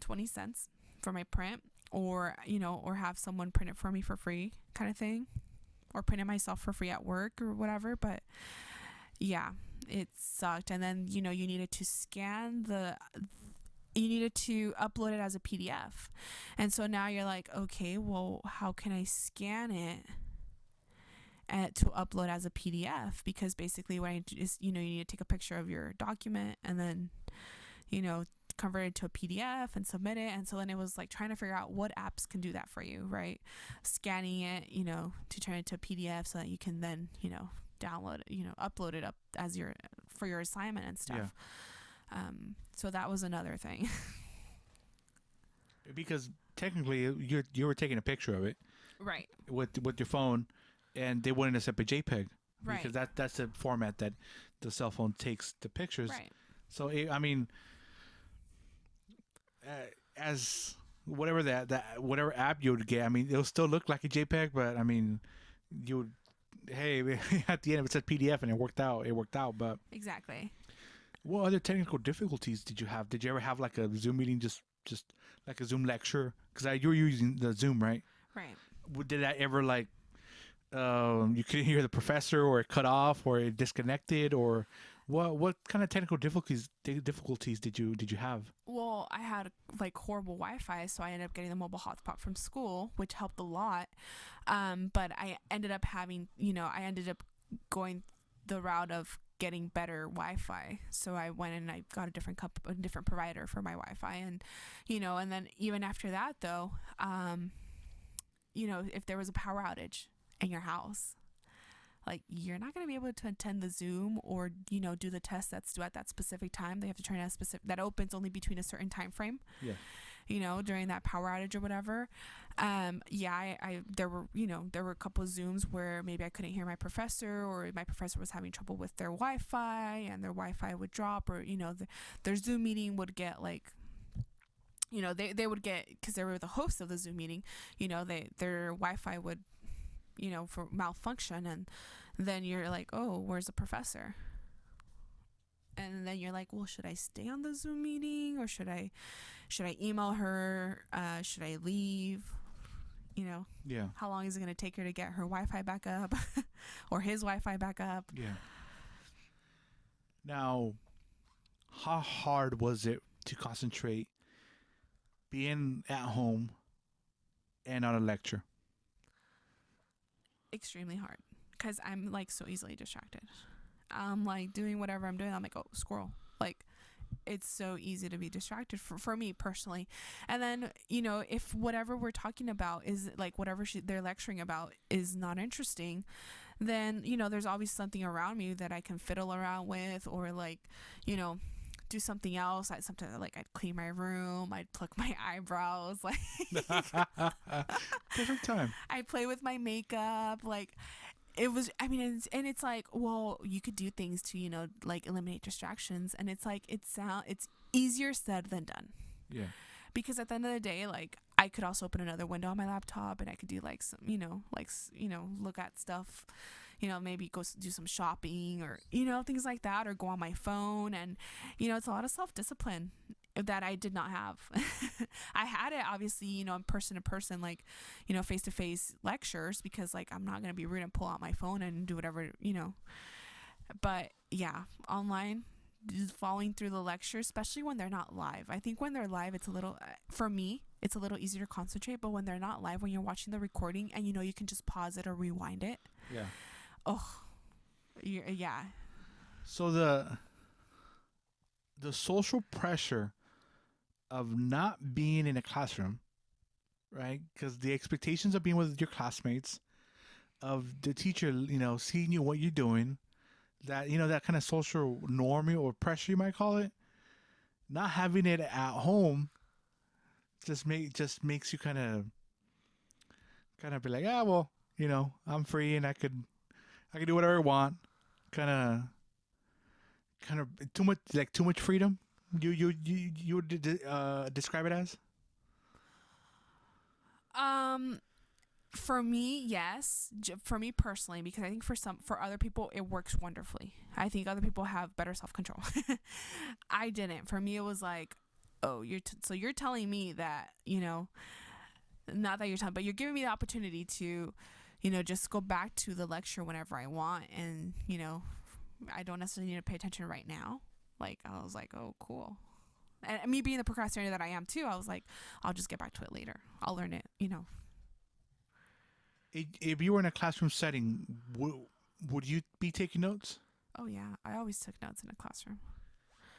20 cents for my print, or or have someone print it for me for free, kind of thing, or print it myself for free at work or whatever. But yeah, it sucked. And then you needed to you needed to upload it as a PDF, and so now you're like, okay, well, how can I scan it to upload as a PDF? Because basically what I do is you need to take a picture of your document and then convert it to a PDF and submit it. And so then it was like trying to figure out what apps can do that for you, right? Scanning it, to turn it to a PDF so that you can then, download it, upload it up as for your assignment and stuff. Yeah. So that was another thing. Because technically you were taking a picture of it, Right. with your phone, and they wouldn't accept a JPEG, Right. because that's the format that the cell phone takes the pictures. Right. So I mean, as whatever whatever app you would get, I mean, it'll still look like a JPEG, but I mean, you would, hey, at the end it said PDF and it worked out. But Exactly. what other technical difficulties did you have? Did you ever have like a Zoom meeting, just like a Zoom lecture? Because you were using the Zoom, right? Right. Did that ever like you couldn't hear the professor, or it cut off, or it disconnected, or what kind of technical difficulties did you have? Well, I had like horrible Wi-Fi, so I ended up getting the mobile hotspot from school, which helped a lot. But I ended up going the route of getting better Wi-Fi. So I went and I got a different provider for my Wi-Fi, and and then even after that though, if there was a power outage in your house, like, you're not going to be able to attend the Zoom or do the test that's due at that specific time. They have to turn a specific that opens only between a certain time frame. Yeah. During that power outage or whatever. I there were a couple of Zooms where maybe I couldn't hear my professor, or my professor was having trouble with their Wi-Fi and their Wi-Fi would drop, or their Zoom meeting would get like, they would get, because they were the host of the Zoom meeting, their Wi-Fi would for malfunction, and then you're like, oh, where's the professor? And then you're like, well, should I stay on the Zoom meeting, or should I email her? Should I leave? Yeah. How long is it going to take her to get her Wi-Fi back up or his Wi-Fi back up? Yeah. Now, how hard was it to concentrate being at home and on a lecture? Extremely hard, because I'm like so easily distracted. I'm like doing whatever I'm doing, I'm like, oh, squirrel. Like, it's so easy to be distracted for me personally. And then if whatever we're talking about is like whatever they're lecturing about is not interesting, then there's always something around me that I can fiddle around with, or like do something else. Sometimes I'd clean my room, I'd pluck my eyebrows, like Perfect time. I'd play with my makeup. Like, it was, I mean, it's like, well, you could do things to like eliminate distractions, and it's like it's easier said than done. Yeah. Because at the end of the day, like, I could also open another window on my laptop, and I could do like some look at stuff, maybe go do some shopping, or things like that, or go on my phone. And it's a lot of self-discipline that I did not have. I had it obviously, in person to person, like, face-to-face lectures, because like I'm not going to be rude and pull out my phone and do whatever, but yeah, online, just following through the lectures, especially when they're not live. I think when they're live, it's a little, for me, it's a little easier to concentrate, but when they're not live, when you're watching the recording and you can just pause it or rewind it. Yeah. Oh, yeah. So the social pressure of not being in a classroom, right? Because the expectations of being with your classmates, of the teacher, seeing you, what you're doing, that that kind of social norm or pressure you might call it. Not having it at home just makes you kind of be like, ah, well, I'm free and I can do whatever I want. Kind of too much freedom. You would describe it as? Um, for me, yes. For me personally, because I think for other people, it works wonderfully. I think other people have better self control. I didn't. For me, it was like, oh, so you're telling me that not that you're telling, but you're giving me the opportunity to, just go back to the lecture whenever I want, and I don't necessarily need to pay attention right now. Like I was like, oh, cool. And me being the procrastinator that I am too, I was like, I'll just get back to it later. I'll learn it. If you were in a classroom setting, would you be taking notes? Oh yeah, I always took notes in a classroom.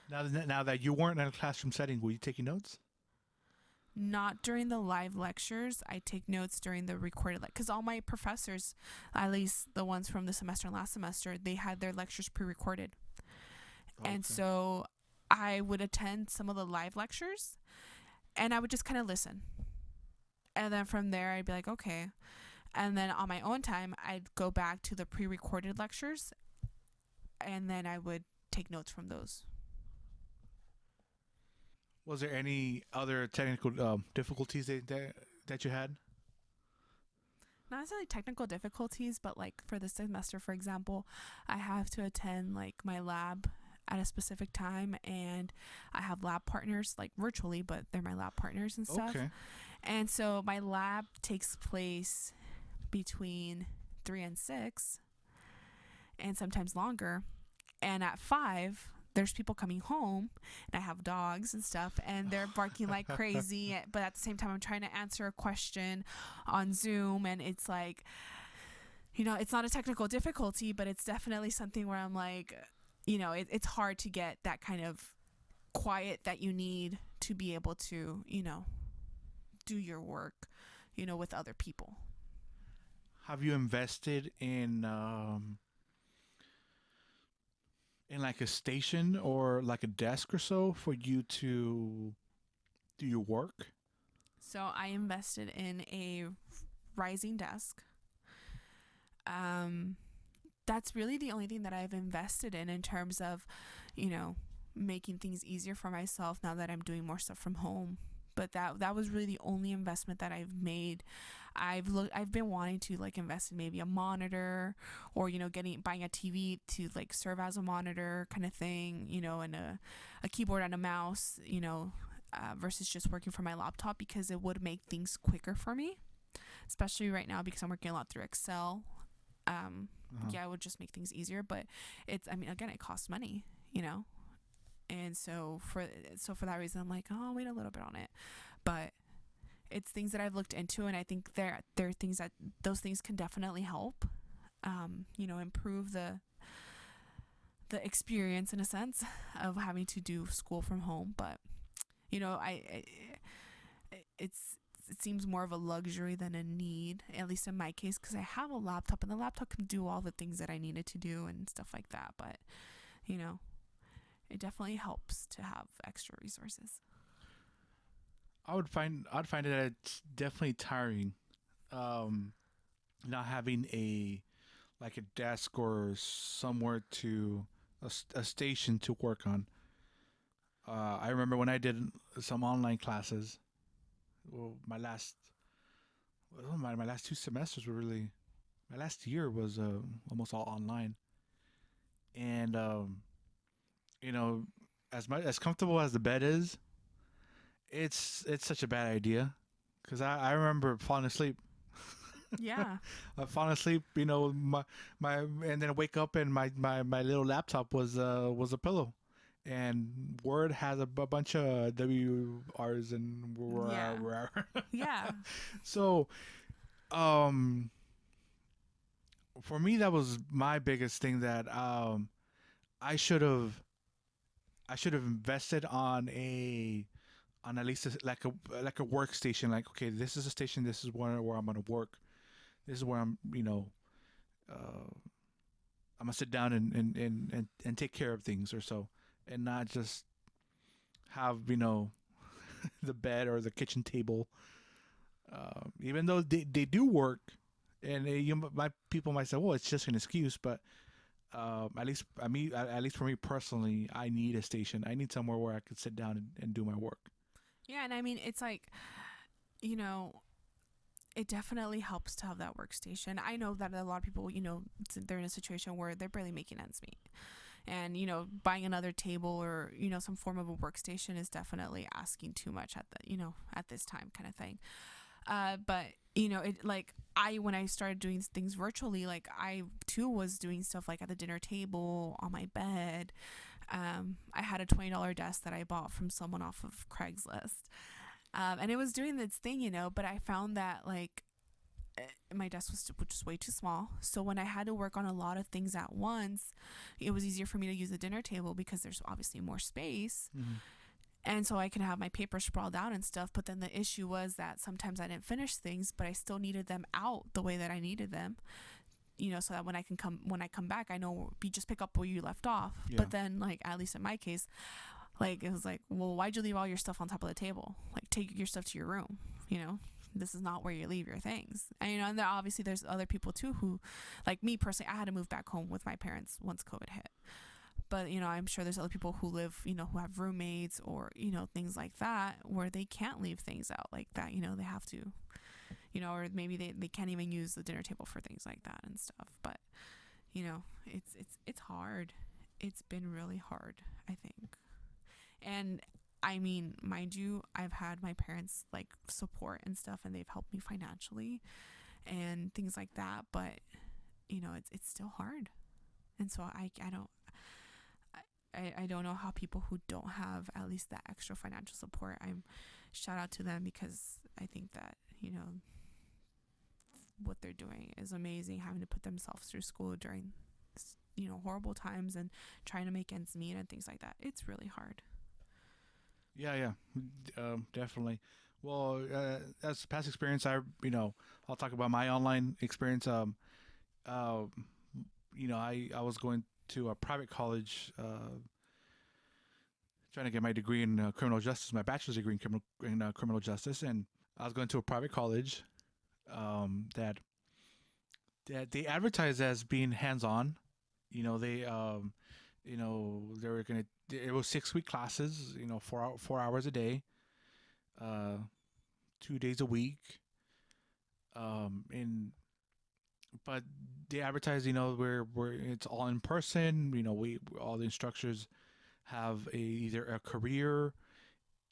Now that you weren't in a classroom setting, were you taking notes? Not during the live lectures. I take notes during the recorded, because all my professors, at least the ones from the semester and last semester, they had their lectures pre-recorded, and Okay. so I would attend some of the live lectures, and I would just kind of listen, and then from there I'd be like, okay, and then on my own time I'd go back to the pre-recorded lectures, and then I would take notes from those. Was there any other technical difficulties that you had? Not necessarily technical difficulties, but like for this semester, for example, I have to attend like my lab at a specific time, and I have lab partners like virtually, but they're my lab partners and stuff. Okay. And so my lab takes place between 3 and 6, and sometimes longer. And at 5, there's people coming home, and I have dogs and stuff, and they're barking like crazy, but at the same time I'm trying to answer a question on Zoom, and it's like, it's not a technical difficulty, but it's definitely something where I'm like, it's hard to get that kind of quiet that you need to be able to do your work with other people. Have you invested in like a station or like a desk or so for you to do your work? So I invested in a rising desk. um that's really the only thing that I've invested in terms of, you know, making things easier for myself now that I'm doing more stuff from home. But that was really the only investment that I've made. I've been wanting to like invest in maybe a monitor, or buying a TV to like serve as a monitor kind of thing, and a keyboard and a mouse, versus just working from my laptop, because it would make things quicker for me, especially right now because I'm working a lot through Excel. Uh-huh. Yeah, it would just make things easier, but I mean, again, it costs money. And so for that reason, I'm like, oh, I'll wait a little bit on it. But it's things that I've looked into, and I think there are things that those things can definitely help, improve the experience in a sense of having to do school from home. But it seems more of a luxury than a need, at least in my case, because I have a laptop, and the laptop can do all the things that I needed to do and stuff like that. But you know, it definitely helps to have extra resources. I'd find it that it's definitely tiring, um, not having a like a desk or somewhere to a station to work on. I remember when I did some online classes. Well, my last two semesters were really my last year was almost all online, and you know, as comfortable as the bed is, it's such a bad idea, because I remember falling asleep. Yeah, Falling asleep, my and then I wake up and my little laptop was a pillow, and Word has a bunch of W R's and yeah, yeah, so um for me that was my biggest thing, that I should have I should have invested on at least like a workstation. Like, okay, this is a station. This is where I'm gonna work. This is where I'm uh, I'm gonna sit down and take care of things or so, and not just have the bed or the kitchen table. Even though they do work, and my people might say, well, it's just an excuse, but at least at least for me personally, I need a station. I need somewhere where I could sit down and do my work. Yeah, and I mean, it's like, you know, it definitely helps to have that workstation. I know that a lot of people, they're in a situation where they're barely making ends meet. And, buying another table or, some form of a workstation is definitely asking too much at this time kind of thing. But it like when I started doing things virtually, like I too was doing stuff like at the dinner table, on my bed. I had a $20 desk that I bought from someone off of Craigslist. And it was doing this thing, but I found that like my desk was just way too small. So when I had to work on a lot of things at once, it was easier for me to use the dinner table because there's obviously more space. Mm-hmm. And so I can have my papers sprawled out and stuff. But then the issue was that sometimes I didn't finish things, but I still needed them out the way that I needed them. So that when I come back, I know you just pick up where you left off. Yeah. But then, like, at least in my case, like, it was like, well, why'd you leave all your stuff on top of the table? Like, take your stuff to your room. This is not where you leave your things. And and obviously there's other people too who, like me personally, I had to move back home with my parents once COVID hit. But I'm sure there's other people who live, who have roommates or things like that where they can't leave things out like that. They have to, or maybe they can't even use the dinner table for things like that and stuff. But it's hard. It's been really hard, I think. And I mean, mind you, I've had my parents like support and stuff, and they've helped me financially and things like that. But it's still hard, and so I don't know how people who don't have at least that extra financial support. I'm shout out to them because I think that what they're doing is amazing. Having to put themselves through school during horrible times and trying to make ends meet and things like that. It's really hard. Yeah, definitely. Well, as past experience, I'll talk about my online experience. Uh, I was going to a private college, trying to get my degree in criminal justice, my bachelor's degree in criminal justice, and I was going to a private college that they advertised as being hands-on. They were gonna. It was 6 week classes. 4 hours a day, uh, 2 days a week. And but they advertise, where it's all in person. We all the instructors have either a career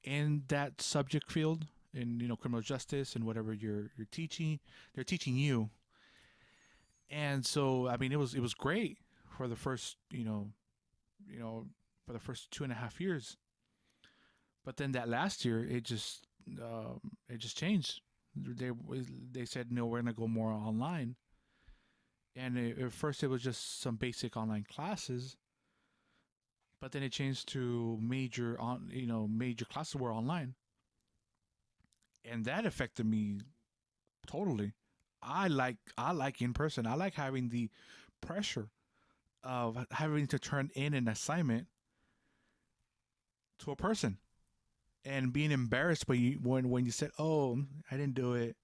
in that subject field in criminal justice and whatever you're teaching. They're teaching you, and so I mean it was great for the first for the first 2.5 years. But then that last year, it just changed. They said no, we're gonna go more online. And at first, it was just some basic online classes, but then it changed to major classes were online, and that affected me totally. I like in person. I like having the pressure of having to turn in an assignment to a person and being embarrassed when you said, "Oh, I didn't do it."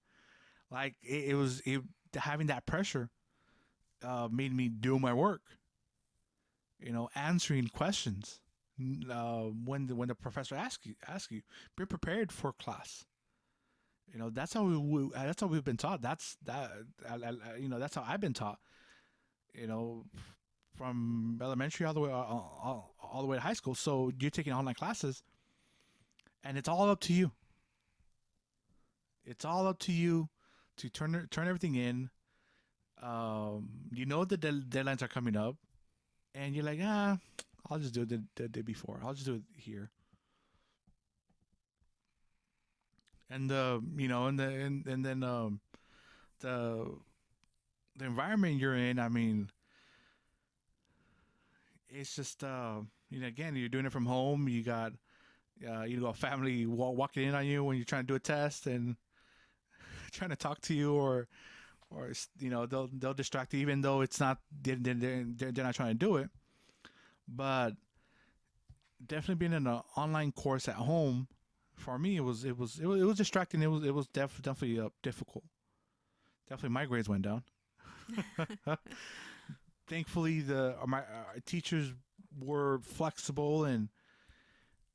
Like it having that pressure made me do my work. Answering questions when the professor asks you, be prepared for class. That's how we've been taught. That's how I've been taught. You know, from elementary all the way to high school. So you're taking online classes, and it's all up to you. It's all up to you to turn everything in. The deadlines are coming up, and you're like, I'll just do it the day before. I'll just do it here. And and then the the environment you're in. I mean, it's just again, you're doing it from home. You got family walking in on you when you're trying to do a test and trying to talk to you, or they'll distract you even though it's not they're not trying to do it. But definitely being in an online course at home for me it was distracting. It was definitely difficult. Definitely my grades went down. Thankfully the my teachers were flexible and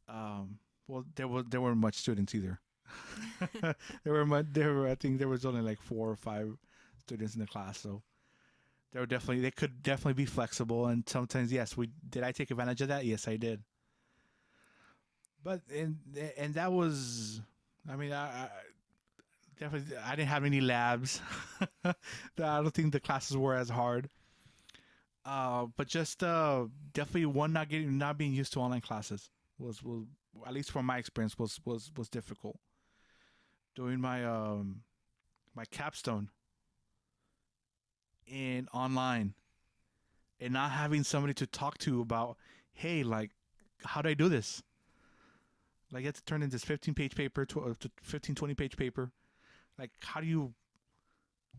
well there weren't much students either. I think there was only like 4 or 5 students in the class, so they could definitely be flexible. And sometimes, yes, we did. I take advantage of that? Yes, I did. But and that was, I mean, I definitely I didn't have any labs. I don't think the classes were as hard. But just definitely one not being used to online classes was at least from my experience was difficult. Doing my capstone in online and not having somebody to talk to about, hey, like, how do I do this? Like, you have to turn in this 15-page paper to 15, 20-page paper. Like, how do you,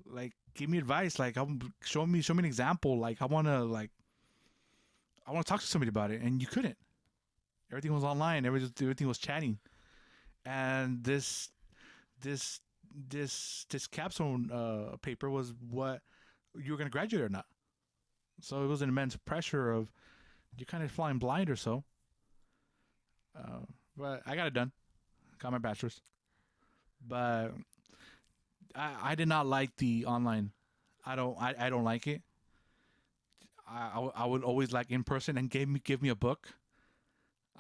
like, give me advice? Like, show me an example. Like, I want to talk to somebody about it. And you couldn't. Everything was online. Everything was chatting. And this, this capstone paper was what you were going to graduate or not. So it was an immense pressure of you're kind of flying blind or so. But I got it done. Got my bachelor's. But I did not like the online. I don't like it. I would always like in person and give me a book.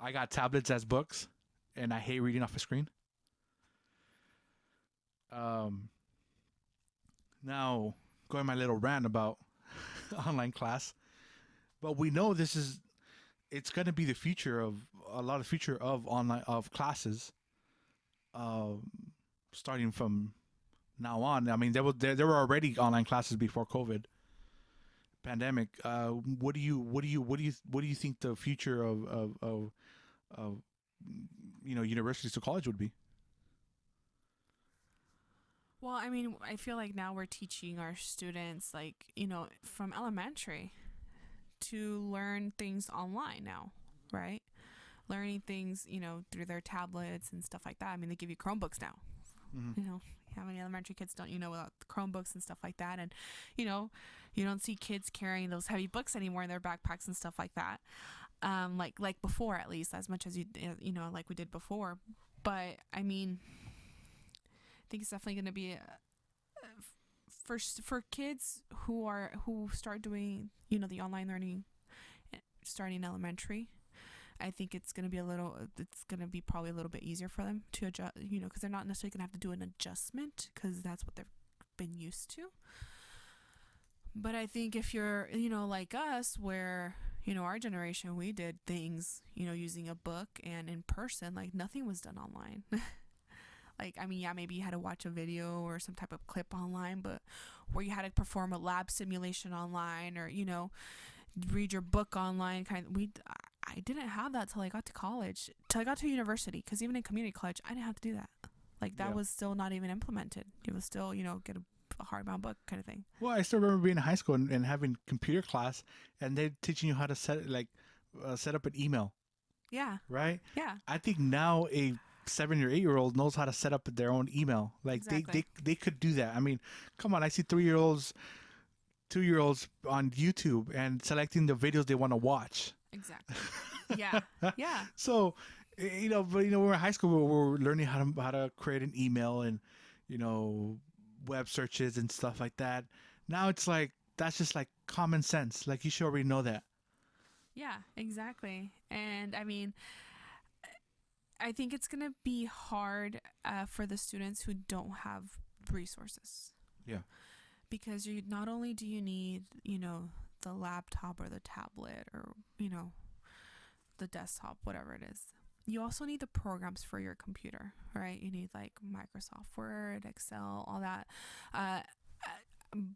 I got tablets as books, and I hate reading off a screen. Um, Now going my little rant about online class, but we know it's going to be the future of a lot of future of online of classes. Um, Starting from now on. I mean, there were already online classes before COVID pandemic. What do you think the future of universities to college would be? Well, I mean, I feel like now we're teaching our students, like, from elementary to learn things online now, right? Learning things, through their tablets and stuff like that. I mean, they give you Chromebooks now. Mm-hmm. How many elementary kids don't about Chromebooks and stuff like that? And, you know, you don't see kids carrying those heavy books anymore in their backpacks and stuff like that. Like before, at least, as much as like we did before. But I mean, I think it's definitely going to be for kids who start doing the online learning starting elementary. I think it's going to be probably a little bit easier for them to adjust, because they're not necessarily going to have to do an adjustment because that's what they've been used to. But I think if you're, like us, where, our generation, we did things, using a book and in person, like nothing was done online. Like, I mean, yeah, maybe you had to watch a video or some type of clip online, but where you had to perform a lab simulation online or, read your book online I didn't have that till I got to college, till I got to university, because even in community college I didn't have to do that. Like that Yeah. was still not even implemented. It was still get a hardbound book kind of thing. Well, I still remember being in high school and having computer class, and they're teaching you how to set up an email, Yeah. right? Yeah. I think now a 7 or 8 year old knows how to set up their own email. Like Exactly. they could do that. I mean, come on, I see 3 year olds, 2 year olds on YouTube and selecting the videos they want to watch. Exactly. Yeah. Yeah. So, but when we're in high school, we're learning how to create an email and, you know, web searches and stuff like that. Now it's like that's just like common sense. Like you should already know that. Yeah, exactly. And I mean, I think it's going to be hard for the students who don't have resources. Yeah. Because not only do you need, the laptop or the tablet or, the desktop, whatever it is, you also need the programs for your computer, right? You need like Microsoft Word, Excel, all that.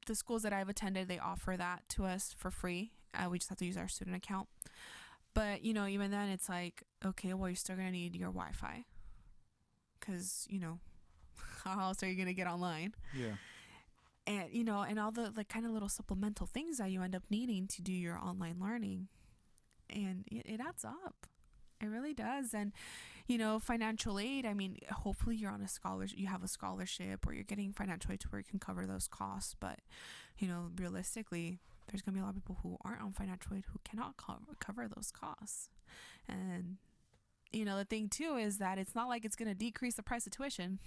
The schools that I've attended, they offer that to us for free. We just have to use our student account. But, even then it's like, okay, well, you're still going to need your Wi-Fi because, how else are you going to get online? Yeah. and and all the like kind of little supplemental things that you end up needing to do your online learning, and it adds up. It really does. And financial aid, I mean, hopefully you're on a scholarship, you have a scholarship, or you're getting financial aid to where you can cover those costs. But realistically, there's gonna be a lot of people who aren't on financial aid who cannot cover those costs. And the thing too is that it's not like it's gonna decrease the price of tuition.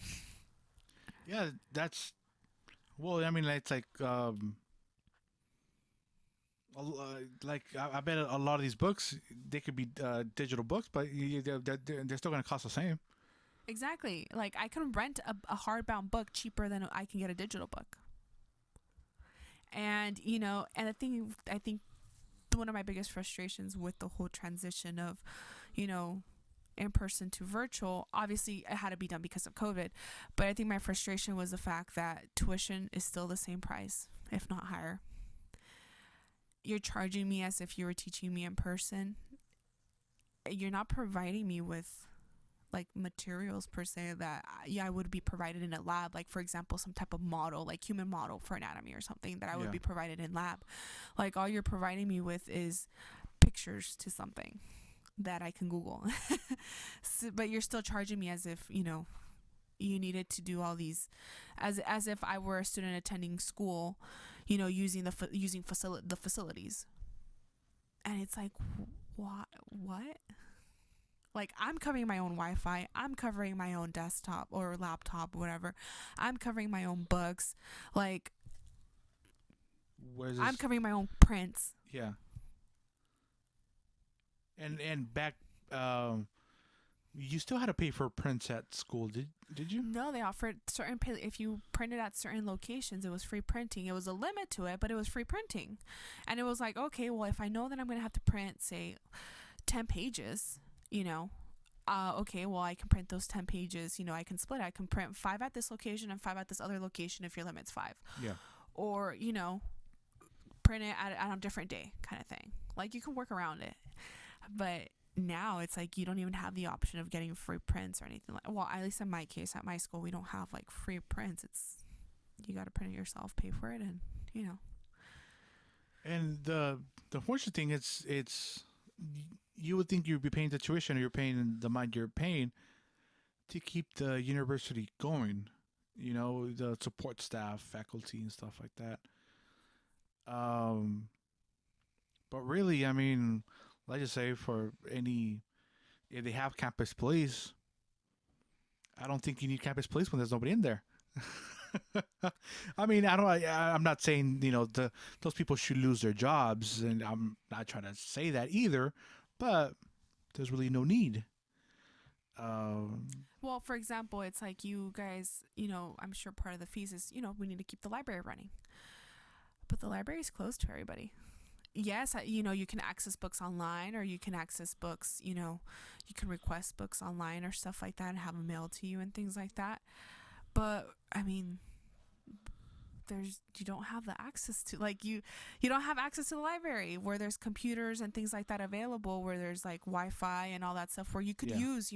Yeah, that's well. I mean, it's like like I bet a lot of these books they could be digital books, but they're still going to cost the same. Exactly. Like I can rent a hardbound book cheaper than I can get a digital book. And and the thing, I think one of my biggest frustrations with the whole transition of, in person to virtual, obviously it had to be done because of COVID. But I think my frustration was the fact that tuition is still the same price, if not higher. You're charging me as if you were teaching me in person. You're not providing me with like materials per se that I would be provided in a lab, like for example some type of model, like human model for anatomy or something that I would Yeah. be provided in lab. Like all you're providing me with is pictures to something that I can Google. But you're still charging me as if you needed to do all these, as if I were a student attending school, using the facilities. And it's like, what? Like I'm covering my own Wi-Fi, I'm covering my own desktop or laptop, whatever. I'm covering my own books. Like Where's I'm this? covering my own prints. Yeah. And back, um, you still had to pay for prints at school. Did you? No, they offered if you printed at certain locations, it was free printing. It was a limit to it, but it was free printing. And it was like, okay, well, if I know that I'm going to have to print, say, 10 pages, okay, well, I can print those 10 pages. I can split it. I can print 5 at this location and 5 at this other location if your limit's 5. Yeah. Or, print it at a different day kind of thing. Like, you can work around it. But now it's like you don't even have the option of getting free prints or anything like. Well, at least in my case, at my school, we don't have like free prints. It's you got to print it yourself, pay for it, and And the unfortunate thing is, you would think you'd be paying the tuition or you're paying the amount you're paying to keep the university going. The support staff, faculty, and stuff like that. Um, but really, I mean, let's just say if they have campus police, I don't think you need campus police when there's nobody in there. I mean, I'm not saying those people should lose their jobs, and I'm not trying to say that either. But there's really no need. Um, Well, for example, it's like you guys, I'm sure part of the fees is, we need to keep the library running. But the library is closed to everybody. Yes, you can access books online, or you can access books, you can request books online or stuff like that and have them mailed to you and things like that. But I mean, you don't have the access to, like, you don't have access to the library where there's computers and things like that available, where there's like Wi-Fi and all that stuff where you could Yeah. use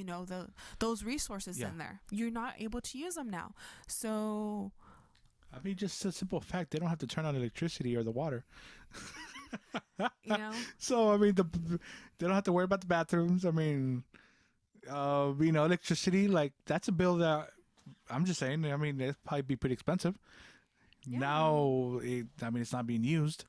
those resources Yeah. in there. You're not able to use them now. So I mean, just a simple fact, they don't have to turn on electricity or the water. you know So I mean, they don't have to worry about the bathrooms. I mean, electricity, like that's a bill that I'm just saying. I mean, it'd probably be pretty expensive. Yeah. Now, I mean, it's not being used.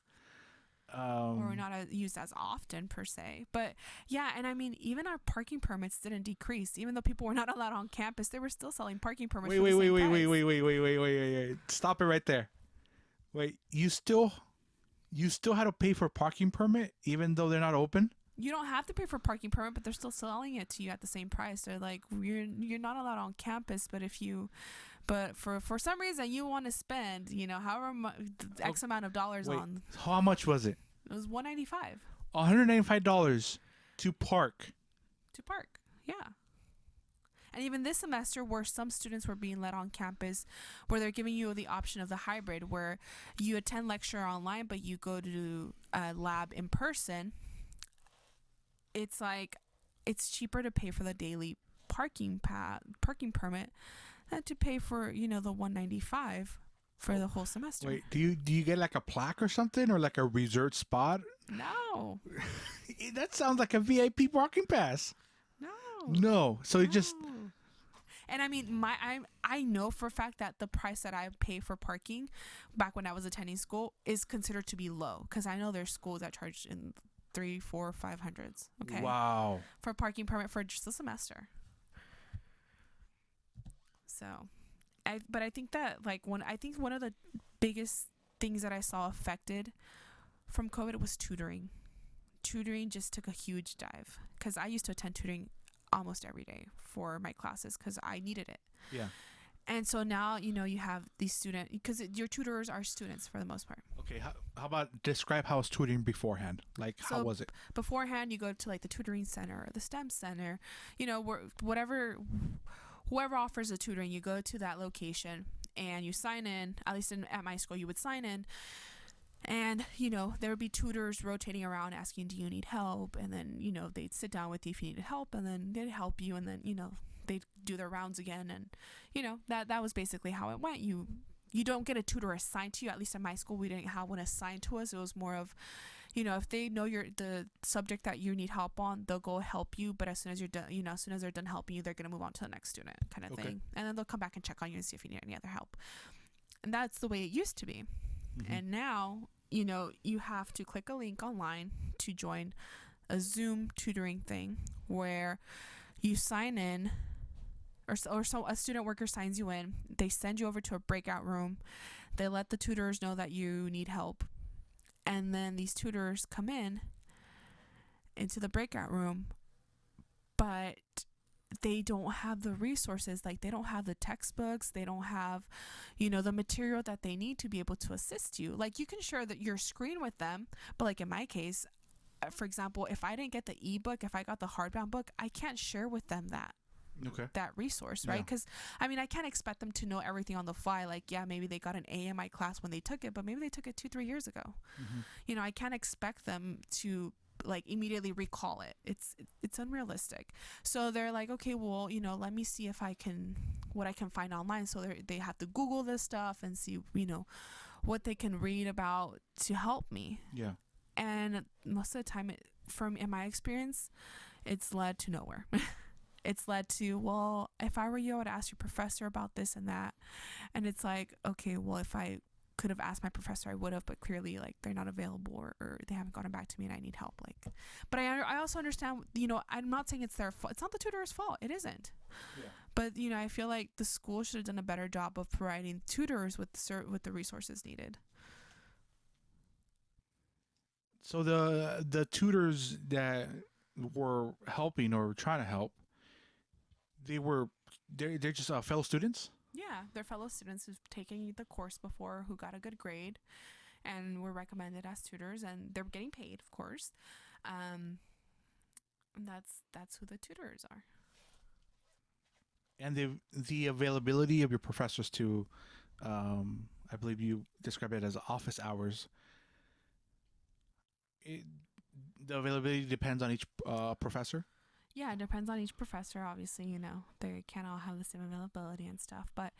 or not used as often per se. But yeah, and I mean, even our parking permits didn't decrease. Even though people were not allowed on campus, they were still selling parking permits. Wait, for wait, the wait, same wait, price. wait, wait, wait, wait, wait, wait, wait. Stop it right there. Wait, you still had to pay for a parking permit even though they're not open? You don't have to pay for a parking permit, but they're still selling it to you at the same price. They're like, you're not allowed on campus, but for some reason you want to spend, however X amount of dollars Wait, on. how much was it? It was $195 $195 to park. to park. Yeah. And even this semester, where some students were being let on campus, where they're giving you the option of the hybrid, where you attend lecture online, but you go to a lab in person, it's like it's cheaper to pay for the daily parking permit than to pay for the $195. for the whole semester. Wait, do you get like a plaque or something, or like a reserved spot? No, That sounds like a VIP parking pass. no, No, so it just no. And I mean, I know for a fact that the price that I pay for parking, back when I was attending school, is considered to be low, because I know there's schools that charge in 3, 4, 500s. Okay, wow. for a parking permit for just a semester. So, I think that like one of the biggest things that I saw affected from COVID was tutoring. Tutoring just took a huge dive, because I used to attend tutoring almost every day for my classes because I needed it. Yeah. And so now, you have these students, because your tutors are students for the most part. Okay. How about describe how was tutoring beforehand? Like, how So was it? beforehand, you go to like the tutoring center or the STEM center, whatever, whoever offers the tutoring, you go to that location and you sign in. At least at my school, you would sign in. And, there would be tutors rotating around asking, do you need help? And then, they'd sit down with you if you needed help, and then they'd help you. And then, they'd do their rounds again. And, that was basically how it went. You don't get a tutor assigned to you. At least in my school, we didn't have one assigned to us. It was more of, if they know the subject that you need help on, they'll go help you. But as soon as you're done, as soon as they're done helping you, they're going to move on to the next student, kind of thing. And then they'll come back and check on you and see if you need any other help. And that's the way it used to be. Mm-hmm. And now, you have to click a link online to join a Zoom tutoring thing where you sign in, or so a student worker signs you in. They send you over to a breakout room. They let the tutors know that you need help. And then these tutors come into the breakout room, but they don't have the resources. Like, they don't have the textbooks, they don't have the material that they need to be able to assist you. Like, you can share your screen with them, but like in my case, for example, if I didn't get the ebook, if I got the hardbound book, I can't share with them that resource, right? Because I can't expect them to know everything on the fly. Like, yeah, maybe they got an A in my class when they took it, but maybe they took it 2-3 years ago. Mm-hmm. I can't expect them to like immediately recall it. It's unrealistic. So they're like, okay, well, let me see if what I can find online. So they have to Google this stuff and see what they can read about to help me. Yeah. And most of the time, in my experience, it's led to nowhere. It's led to, well, if I were you, I would ask your professor about this and that. And it's like, okay, well, if I could have asked my professor, I would have, but clearly, like, they're not available, or they haven't gotten back to me and I need help. Like, but I also understand, I'm not saying it's their fault. It's not the tutor's fault. It isn't. Yeah. But, I feel like the school should have done a better job of providing tutors with the resources needed. So the tutors that were helping or trying to help, they're just fellow students. Yeah, they're fellow students who've taken the course before, who got a good grade, and were recommended as tutors, and they're getting paid, of course. And that's who the tutors are. And the availability of your professors to, I believe you described it as office hours. The availability depends on each professor. Yeah, it depends on each professor. Obviously, they can't all have the same availability and stuff. But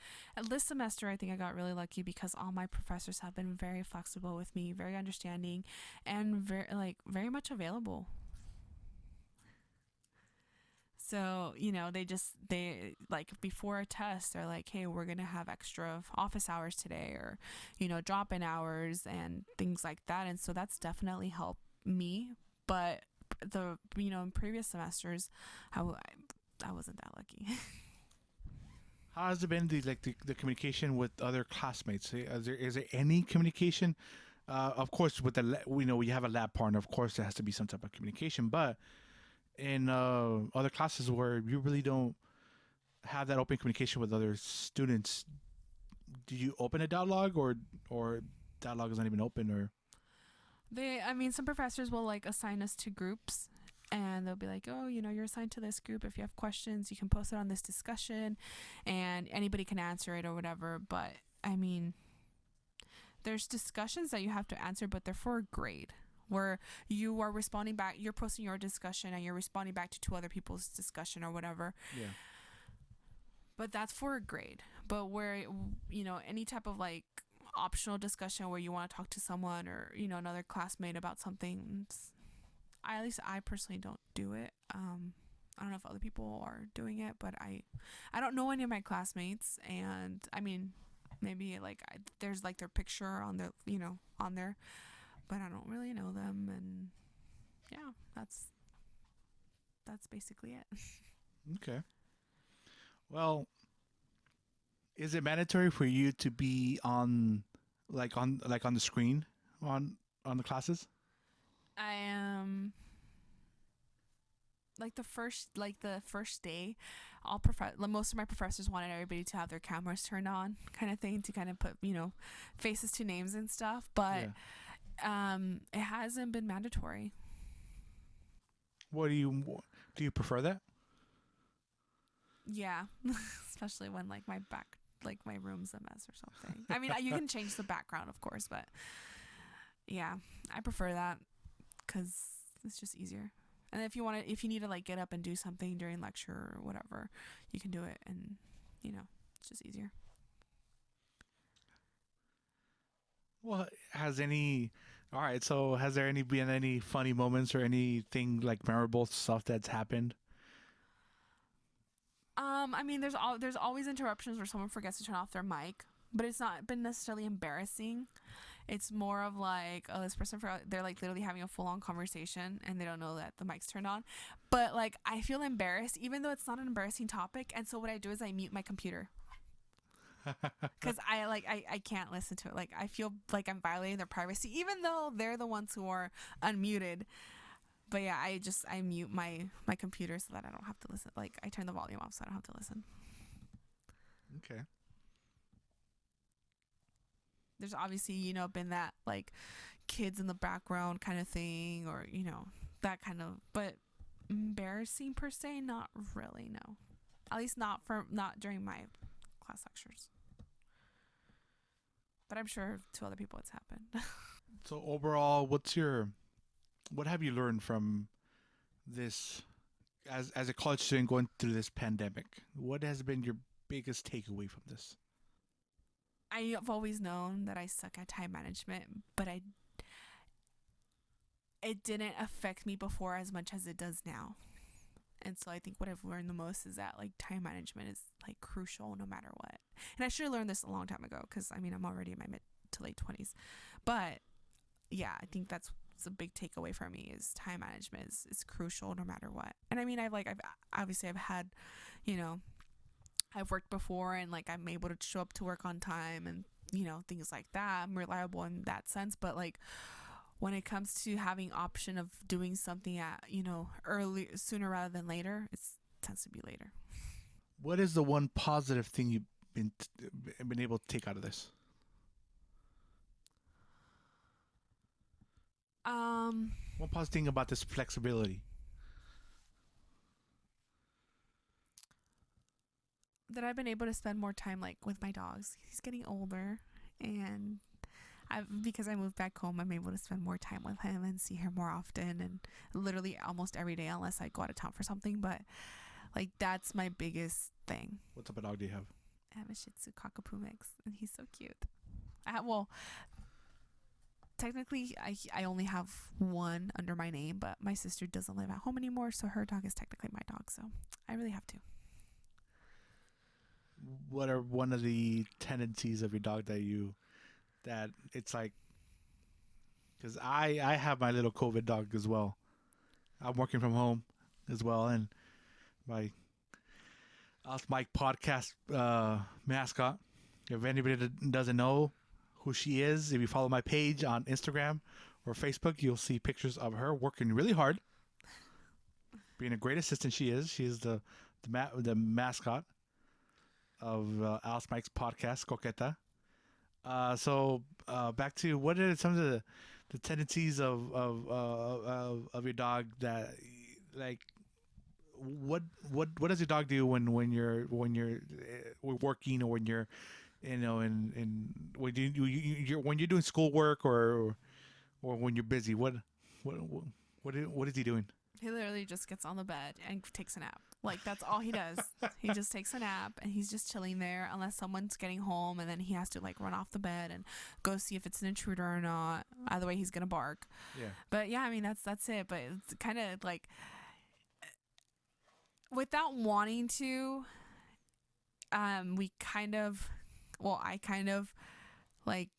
this semester, I think I got really lucky because all my professors have been very flexible with me, very understanding, and very much available. So, they like before a test, they're like, hey, we're going to have extra office hours today, or, drop-in hours and things like that. And so that's definitely helped me. But in previous semesters, I wasn't that lucky. How has it been the communication with other classmates? Is there any communication? Of course, with we have a lab partner. Of course, there has to be some type of communication. But in other classes where you really don't have that open communication with other students, do you open a dialogue, or dialogue is not even open? Or some professors will like assign us to groups, and they'll be like, oh, you're assigned to this group. If you have questions, you can post it on this discussion and anybody can answer it or whatever. But there's discussions that you have to answer, but they're for a grade, where you are responding back, you're posting your discussion and you're responding back to 2 other people's discussion or whatever. Yeah. But that's for a grade. But where, any type of like optional discussion where you want to talk to someone or another classmate about something. At least I personally don't do it. I don't know if other people are doing it, but I don't know any of my classmates, and I mean, maybe like there's like their picture on their on there, but I don't really know them, and yeah, that's basically it. Okay. Well, is it mandatory for you to be on, on the screen on the classes? I am like the first day, most of my professors wanted everybody to have their cameras turned on, kind of thing, to kind of put faces to names and stuff. But Yeah. it hasn't been mandatory. What do you prefer that? Yeah, especially when like my room's a mess or something. I mean, you can change the background, of course, but yeah, I prefer that because it's just easier. And if you need to like get up and do something during lecture or whatever, you can do it, and it's just easier. Well, has any all right, so has there been any funny moments or anything like memorable stuff that's happened? I mean, there's always interruptions where someone forgets to turn off their mic, but it's not been necessarily embarrassing. It's more of like, oh, this person forgot. They're like literally having a full on conversation and they don't know that the mic's turned on. But like, I feel embarrassed, even though it's not an embarrassing topic. And so what I do is I mute my computer because I can't listen to it. Like, I feel like I'm violating their privacy, even though they're the ones who are unmuted. But yeah, I mute my computer so that I don't have to listen. Like, I turn the volume off so I don't have to listen. Okay. There's obviously been that like kids in the background kind of thing, or that kind of, but embarrassing per se, not really, no. At least not during my class lectures, but I'm sure to other people it's happened. So overall, what have you learned from this as a college student going through this pandemic? What has been your biggest takeaway from this? I've always known that I suck at time management, but it didn't affect me before as much as it does now. And so I think what I've learned the most is that like time management is like crucial no matter what. And I should have learned this a long time ago because I mean I'm already in my mid to late 20s. But yeah, I think that's a big takeaway for me is time management is crucial no matter what. And I mean I've obviously I've had, you know, I've worked before and like I'm able to show up to work on time and things like that. I'm reliable in that sense, but like when it comes to having option of doing something at early sooner rather than later, it tends to be later. What is the one positive thing you've been able to take out of this? Um, One positive thing about this flexibility. that I've been able to spend more time like with my dogs. He's getting older, and because I moved back home, I'm able to spend more time with him and see him more often, and literally almost every day, unless I go out of town for something. But like that's my biggest thing. What type of dog do you have? I have a Shih Tzu Cockapoo mix, and he's so cute. Well, technically, I only have one under my name, but my sister doesn't live at home anymore, so her dog is technically my dog. So I really have to. What are one of the tendencies of your dog that it's like? Because I have my little COVID dog as well. I'm working from home as well, and my Us Mike podcast mascot. If anybody doesn't know who she is, if you follow my page on Instagram or Facebook, you'll see pictures of her working really hard, being a great assistant. She is. She is the mascot of Alice Mike's podcast, Coqueta. Back to what are some of the tendencies of your dog that like what does your dog do when you're working or when you're and when you're doing schoolwork or when you're busy what is he doing? He literally just gets on the bed and takes a nap. Like, that's all he does. He just takes a nap and he's just chilling there unless someone's getting home, and then he has to like run off the bed and go see if it's an intruder or not. Either way, he's gonna bark. Yeah. But yeah, I mean that's it. But it's kind of like, without wanting to, we kind of, well, I kind of like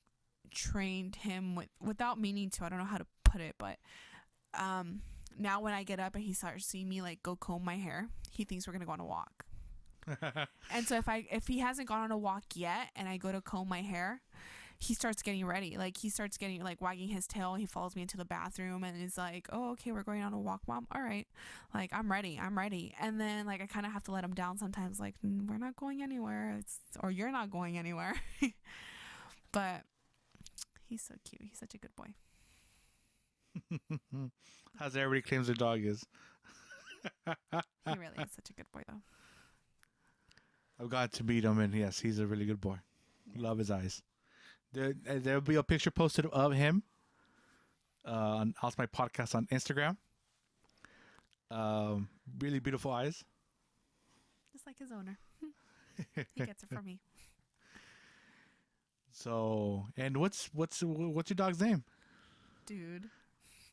trained him without meaning to. I don't know how to put it, but now when I get up and he starts seeing me like go comb my hair, he thinks we're gonna go on a walk. And so if he hasn't gone on a walk yet and I go to comb my hair, he starts getting ready. Like, he starts getting like wagging his tail. He follows me into the bathroom and is like, "Oh, okay, we're going on a walk, Mom. All right." Like, I'm ready. And then like I kind of have to let him down sometimes. Like, we're not going anywhere. Or you're not going anywhere. But he's so cute. He's such a good boy. As everybody claims their dog is. He really is such a good boy, though. I've got to meet him, and yes, he's a really good boy. Love his eyes. There'll be a picture posted of him on my podcast on Instagram. Really beautiful eyes. Just like his owner. He gets it from me. So, and what's your dog's name? Dude.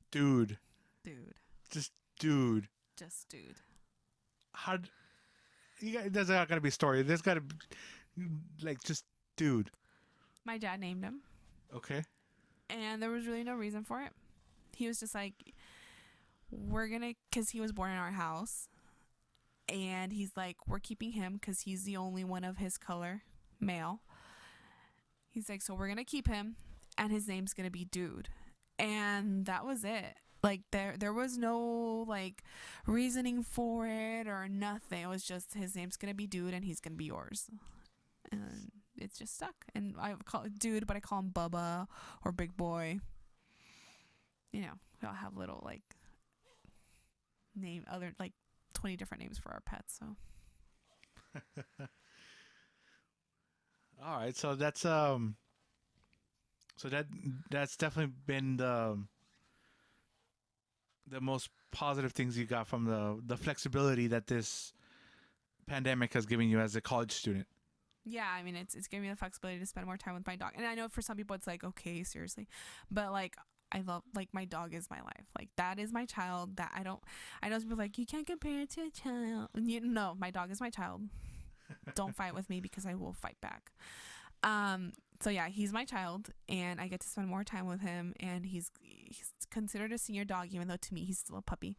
Dude. Dude. Just dude. Just dude. There's not gotta be a story. There's gotta be, like, just dude. My dad named him. Okay. And there was really no reason for it. He was just like, because he was born in our house. And he's like, we're keeping him because he's the only one of his color, male. He's like, so we're going to keep him. And his name's going to be Dude. And that was it. Like, there was no like reasoning for it or nothing. It was just, his name's going to be Dude and he's going to be yours. And it's just stuck. And I call it Dude, but I call him Bubba or Big Boy. You know, we all have little like 20 different names for our pets. So All right, so that's that's definitely been the most positive things you got from the flexibility that this pandemic has given you as a college student. yeah, I mean, it's giving me the flexibility to spend more time with my dog. And I know for some people it's like, okay, seriously, but like, I love, like, my dog is my life. Like, that is my child. That I know people like, you can't compare it to a child. No, my dog is my child. Don't fight with me because I will fight back. So yeah, he's my child, and I get to spend more time with him. And he's considered a senior dog, even though to me he's still a puppy.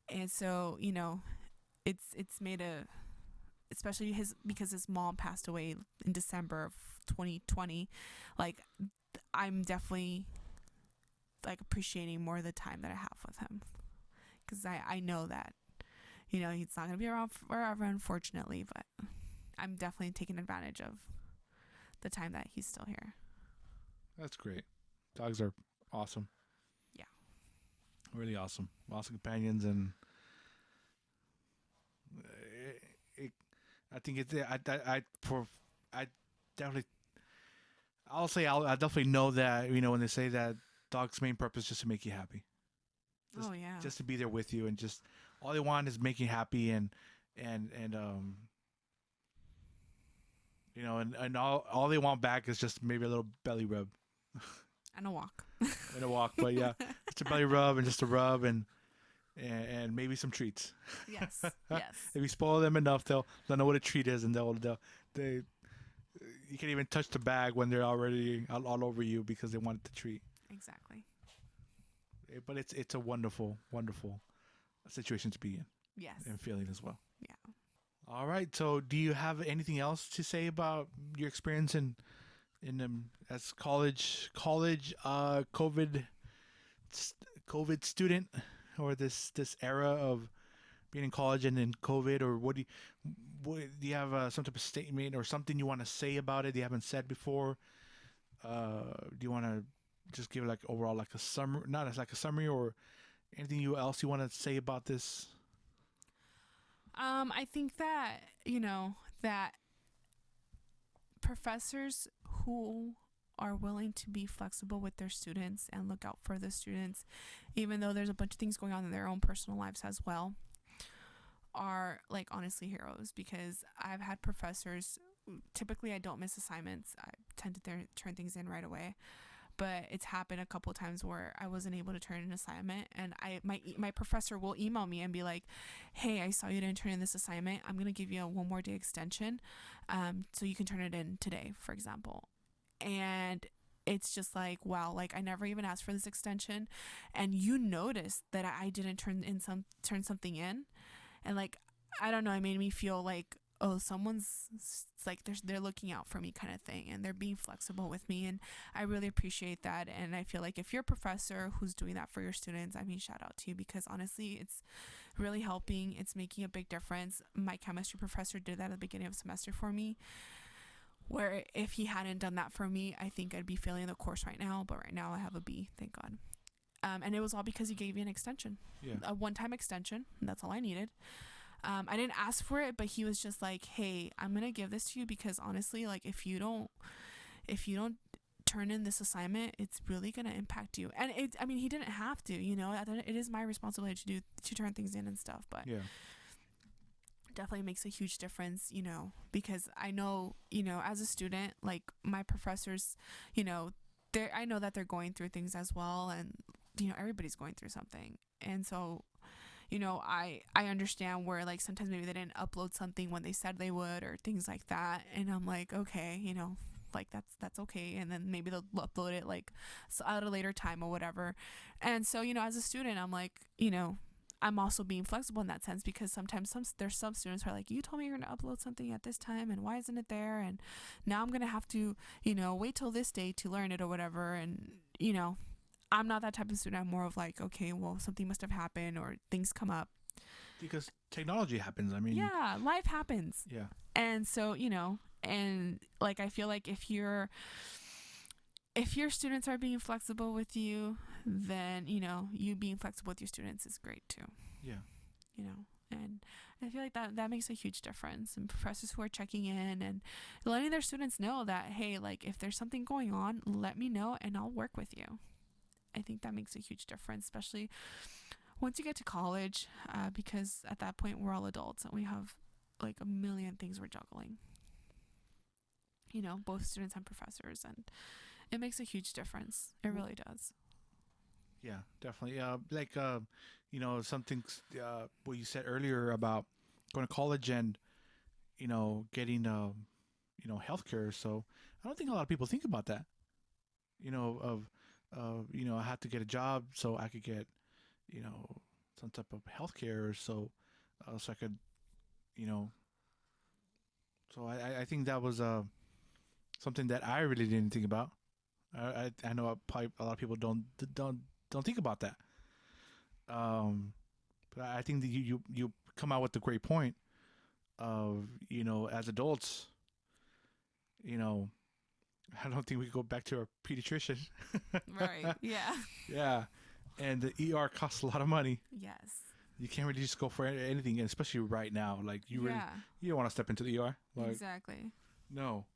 And so, you know, it's made especially because his mom passed away in December of 2020. Like, I'm definitely like appreciating more the time that I have with him, because I know that, you know, he's not gonna be around forever, unfortunately, but I'm definitely taking advantage of the time that he's still here. That's great. Dogs are awesome. Yeah, really awesome companions. And I think it's I definitely I definitely know that, you know, when they say that dog's main purpose is just to make you happy. oh yeah, Just to be there with you, and just all they want is make you happy, and you know, and all they want back is just maybe a little belly rub and a walk. and a walk. But yeah, just a belly rub and just a rub, and maybe some treats. Yes, yes. If you spoil them enough, they'll know what a treat is, and they you can't even touch the bag when they're already all over you because they want the treat. Exactly. But it's a wonderful situation to be in. Yes. And feeling as well. Yeah. All right. So, do you have anything else to say about your experience in as college COVID student, or this era of being in college and then COVID, or do you have some type of statement or something you want to say about it you haven't said before? Do you want to just give like overall like a summary, not as like a summary, or anything else you want to say about this? I think that, you know, that professors who are willing to be flexible with their students and look out for the students, even though there's a bunch of things going on in their own personal lives as well, are like honestly heroes, because I've had professors. Typically, I don't miss assignments. I tend to turn things in right away. But it's happened a couple times where I wasn't able to turn in an assignment, and my professor will email me and be like, "Hey, I saw you didn't turn in this assignment. I'm gonna give you a 1 more day extension, so you can turn it in today, for example." And it's just like, wow, like I never even asked for this extension, and you noticed that I didn't turn something in, and like, I don't know, it made me feel like, oh, someone's, it's like they're looking out for me, kind of thing, and they're being flexible with me, and I really appreciate that. And I feel like if you're a professor who's doing that for your students, I mean, shout out to you, because honestly, it's really helping. It's making a big difference. My chemistry professor did that at the beginning of the semester for me, where if he hadn't done that for me, I think I'd be failing the course right now. But right now I have a B, thank God. And it was all because he gave me an extension, Yeah. a one-time extension. And that's all I needed. I didn't ask for it, but he was just like, "Hey, I'm gonna give this to you because honestly, like if you don't turn in this assignment, it's really gonna impact you." And I mean, he didn't have to, It is my responsibility to turn things in and stuff, but Yeah. definitely makes a huge difference, because I know, as a student, like my professors, you know, I know that they're going through things as well, and everybody's going through something, and so I understand where like sometimes maybe they didn't upload something when they said they would or things like that, and I'm like, okay, like that's okay, and then maybe they'll upload it like at a later time or whatever. And so as a student, I'm like, I'm also being flexible in that sense, because sometimes there's some students who are like, you told me you're going to upload something at this time, and why isn't it there, and now I'm going to have to wait till this day to learn it or whatever. And I'm not that type of student. I'm more of like, okay, well, something must have happened or things come up. Because technology happens. I mean, Yeah, life happens. yeah. And so, and like I feel like if your students are being flexible with you, then, you being flexible with your students is great too. Yeah. And I feel like that makes a huge difference. And professors who are checking in and letting their students know that, hey, like if there's something going on, let me know and I'll work with you. I think that makes a huge difference, especially once you get to college, because at that point we're all adults and we have like a million things we're juggling. Both students and professors, and it makes a huge difference. It really does. Yeah, definitely. Like, something, what you said earlier about going to college and, getting, healthcare. So I don't think a lot of people think about that, I had to get a job so I could get, you know, some type of healthcare. So I could, you know, so I think that was, something that I really didn't think about. I know probably a lot of people don't think about that. Um, but I think that you come out with a great point of, as adults, you know, I don't think we go back to our pediatrician. Right. Yeah. Yeah, and the ER costs a lot of money. Yes. You can't really just go for anything, and especially right now. Like Yeah. you don't want to step into the ER. Like Exactly. no,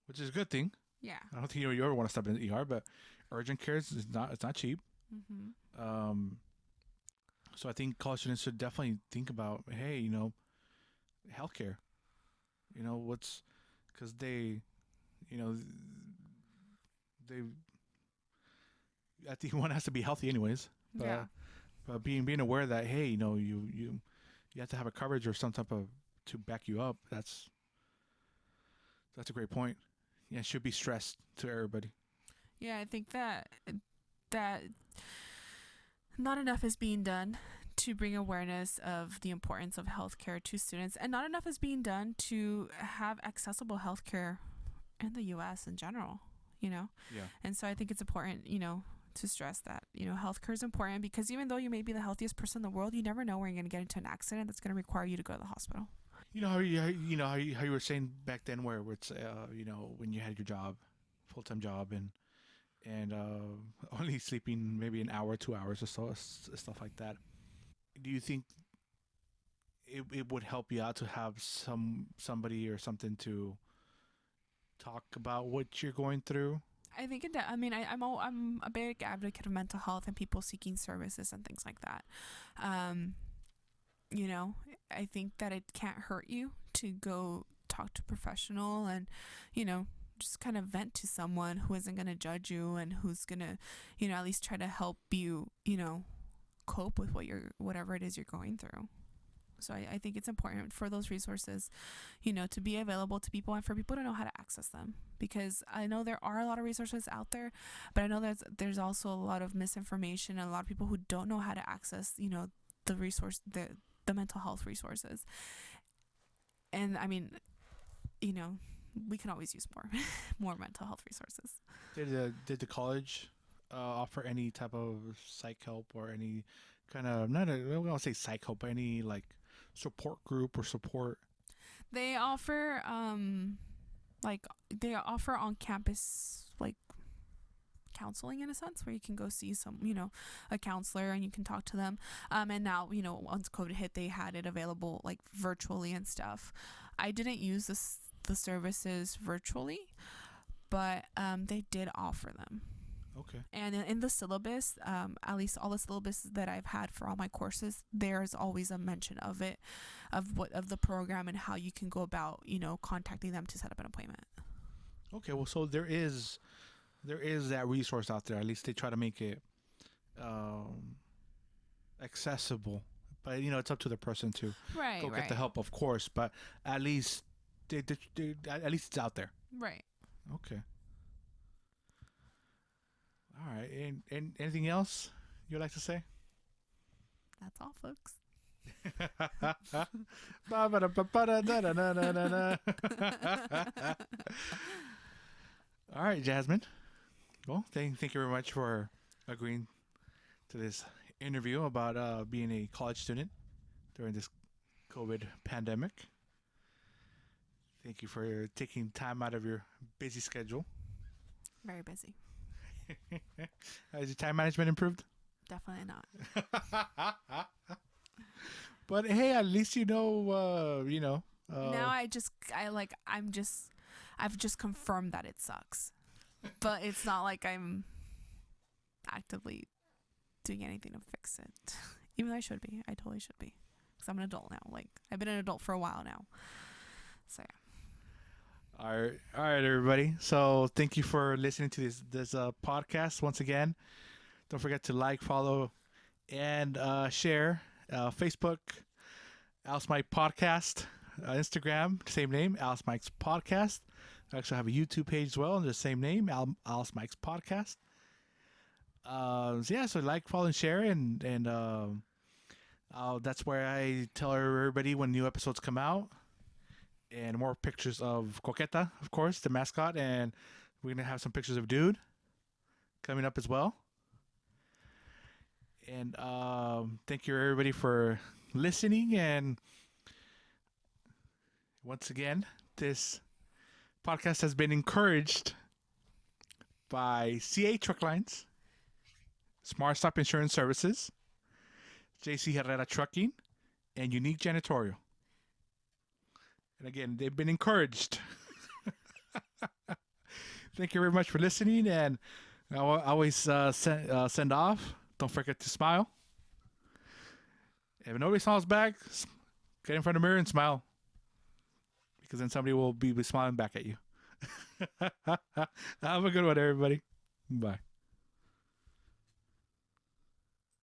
which is a good thing. Yeah. I don't think you ever want to step into the ER, but urgent care is not, it's not cheap. Mhm. Um, so I think college students should definitely think about, hey, healthcare. What's because you know, they I think one has to be healthy anyways. Yeah. But being aware that, hey, you have to have a coverage or some type of to back you up. That's a great point. Yeah, it should be stressed to everybody. Yeah. I think that not enough is being done to bring awareness of the importance of healthcare to students, and not enough is being done to have accessible healthcare in the U.S. in general. Yeah. And so I think it's important, to stress that, healthcare is important, because even though you may be the healthiest person in the world, you never know where you're going to get into an accident that's going to require you to go to the hospital. How you were saying back then, where it's when you had your job, full time job, and only sleeping maybe an hour, 2 hours or so, stuff like that. Do you think it would help you out to have somebody or something to talk about what you're going through? I think I mean, I'm a big advocate of mental health and people seeking services and things like that. Um, you know, I think that it can't hurt you to go talk to a professional and, you know, just kind of vent to someone who isn't going to judge you and who's going to, you know, at least try to help you, you know, cope with whatever it is you're going through. So I think it's important for those resources, you know, to be available to people and for people to know how to access them. Because I know there are a lot of resources out there, but I know there's also a lot of misinformation and a lot of people who don't know how to access, you know, the mental health resources. And I mean, you know, we can always use more mental health resources. Did the college offer any type of psych help or any kind of, not a, I don't want to say psych help, but any like support group or support? They offer they offer on campus like counseling in a sense, where you can go see some, you know, a counselor and you can talk to them. And now, you know, once COVID hit, they had it available like virtually and stuff. I didn't use the services virtually, but they did offer them. Okay. And in the syllabus, at least all the syllabus that I've had for all my courses, there's always a mention of it, of the program and how you can go about, you know, contacting them to set up an appointment. Okay. Well, so there is that resource out there. At least they try to make it accessible. But you know, it's up to the person to Right, go get the help, of course. But at least at least it's out there. Right. Okay. All right. And anything else you'd like to say? That's all, folks. All right, Jazmin. Well, thank you very much for agreeing to this interview about being a college student during this COVID pandemic. Thank you for taking time out of your busy schedule. Very busy. Has your time management improved? Definitely not. But hey, at least you know. Now I've just confirmed that it sucks, but it's not like I'm actively doing anything to fix it. Even though I should be. I totally should be, because I'm an adult now. Like, I've been an adult for a while now. So yeah. All right, everybody. So thank you for listening to this podcast once again. Don't forget to like, follow, and share. Facebook, Alice Mike Podcast. Instagram, same name, Alice Mike's Podcast. I actually have a YouTube page as well, under the same name, Alice Mike's Podcast. So like, follow, and share, and that's where I tell everybody when new episodes come out. And more pictures of Coqueta, of course, the mascot. And we're going to have some pictures of Dude coming up as well. And thank you, everybody, for listening. And once again, this podcast has been encouraged by CA Truck Lines, Smart Stop Insurance Services, JC Herrera Trucking, and Unique Janitorial. And again, they've been encouraged. Thank you very much for listening. And I always send off. Don't forget to smile. If nobody smiles back, get in front of the mirror and smile. Because then somebody will be smiling back at you. Have a good one, everybody. Bye.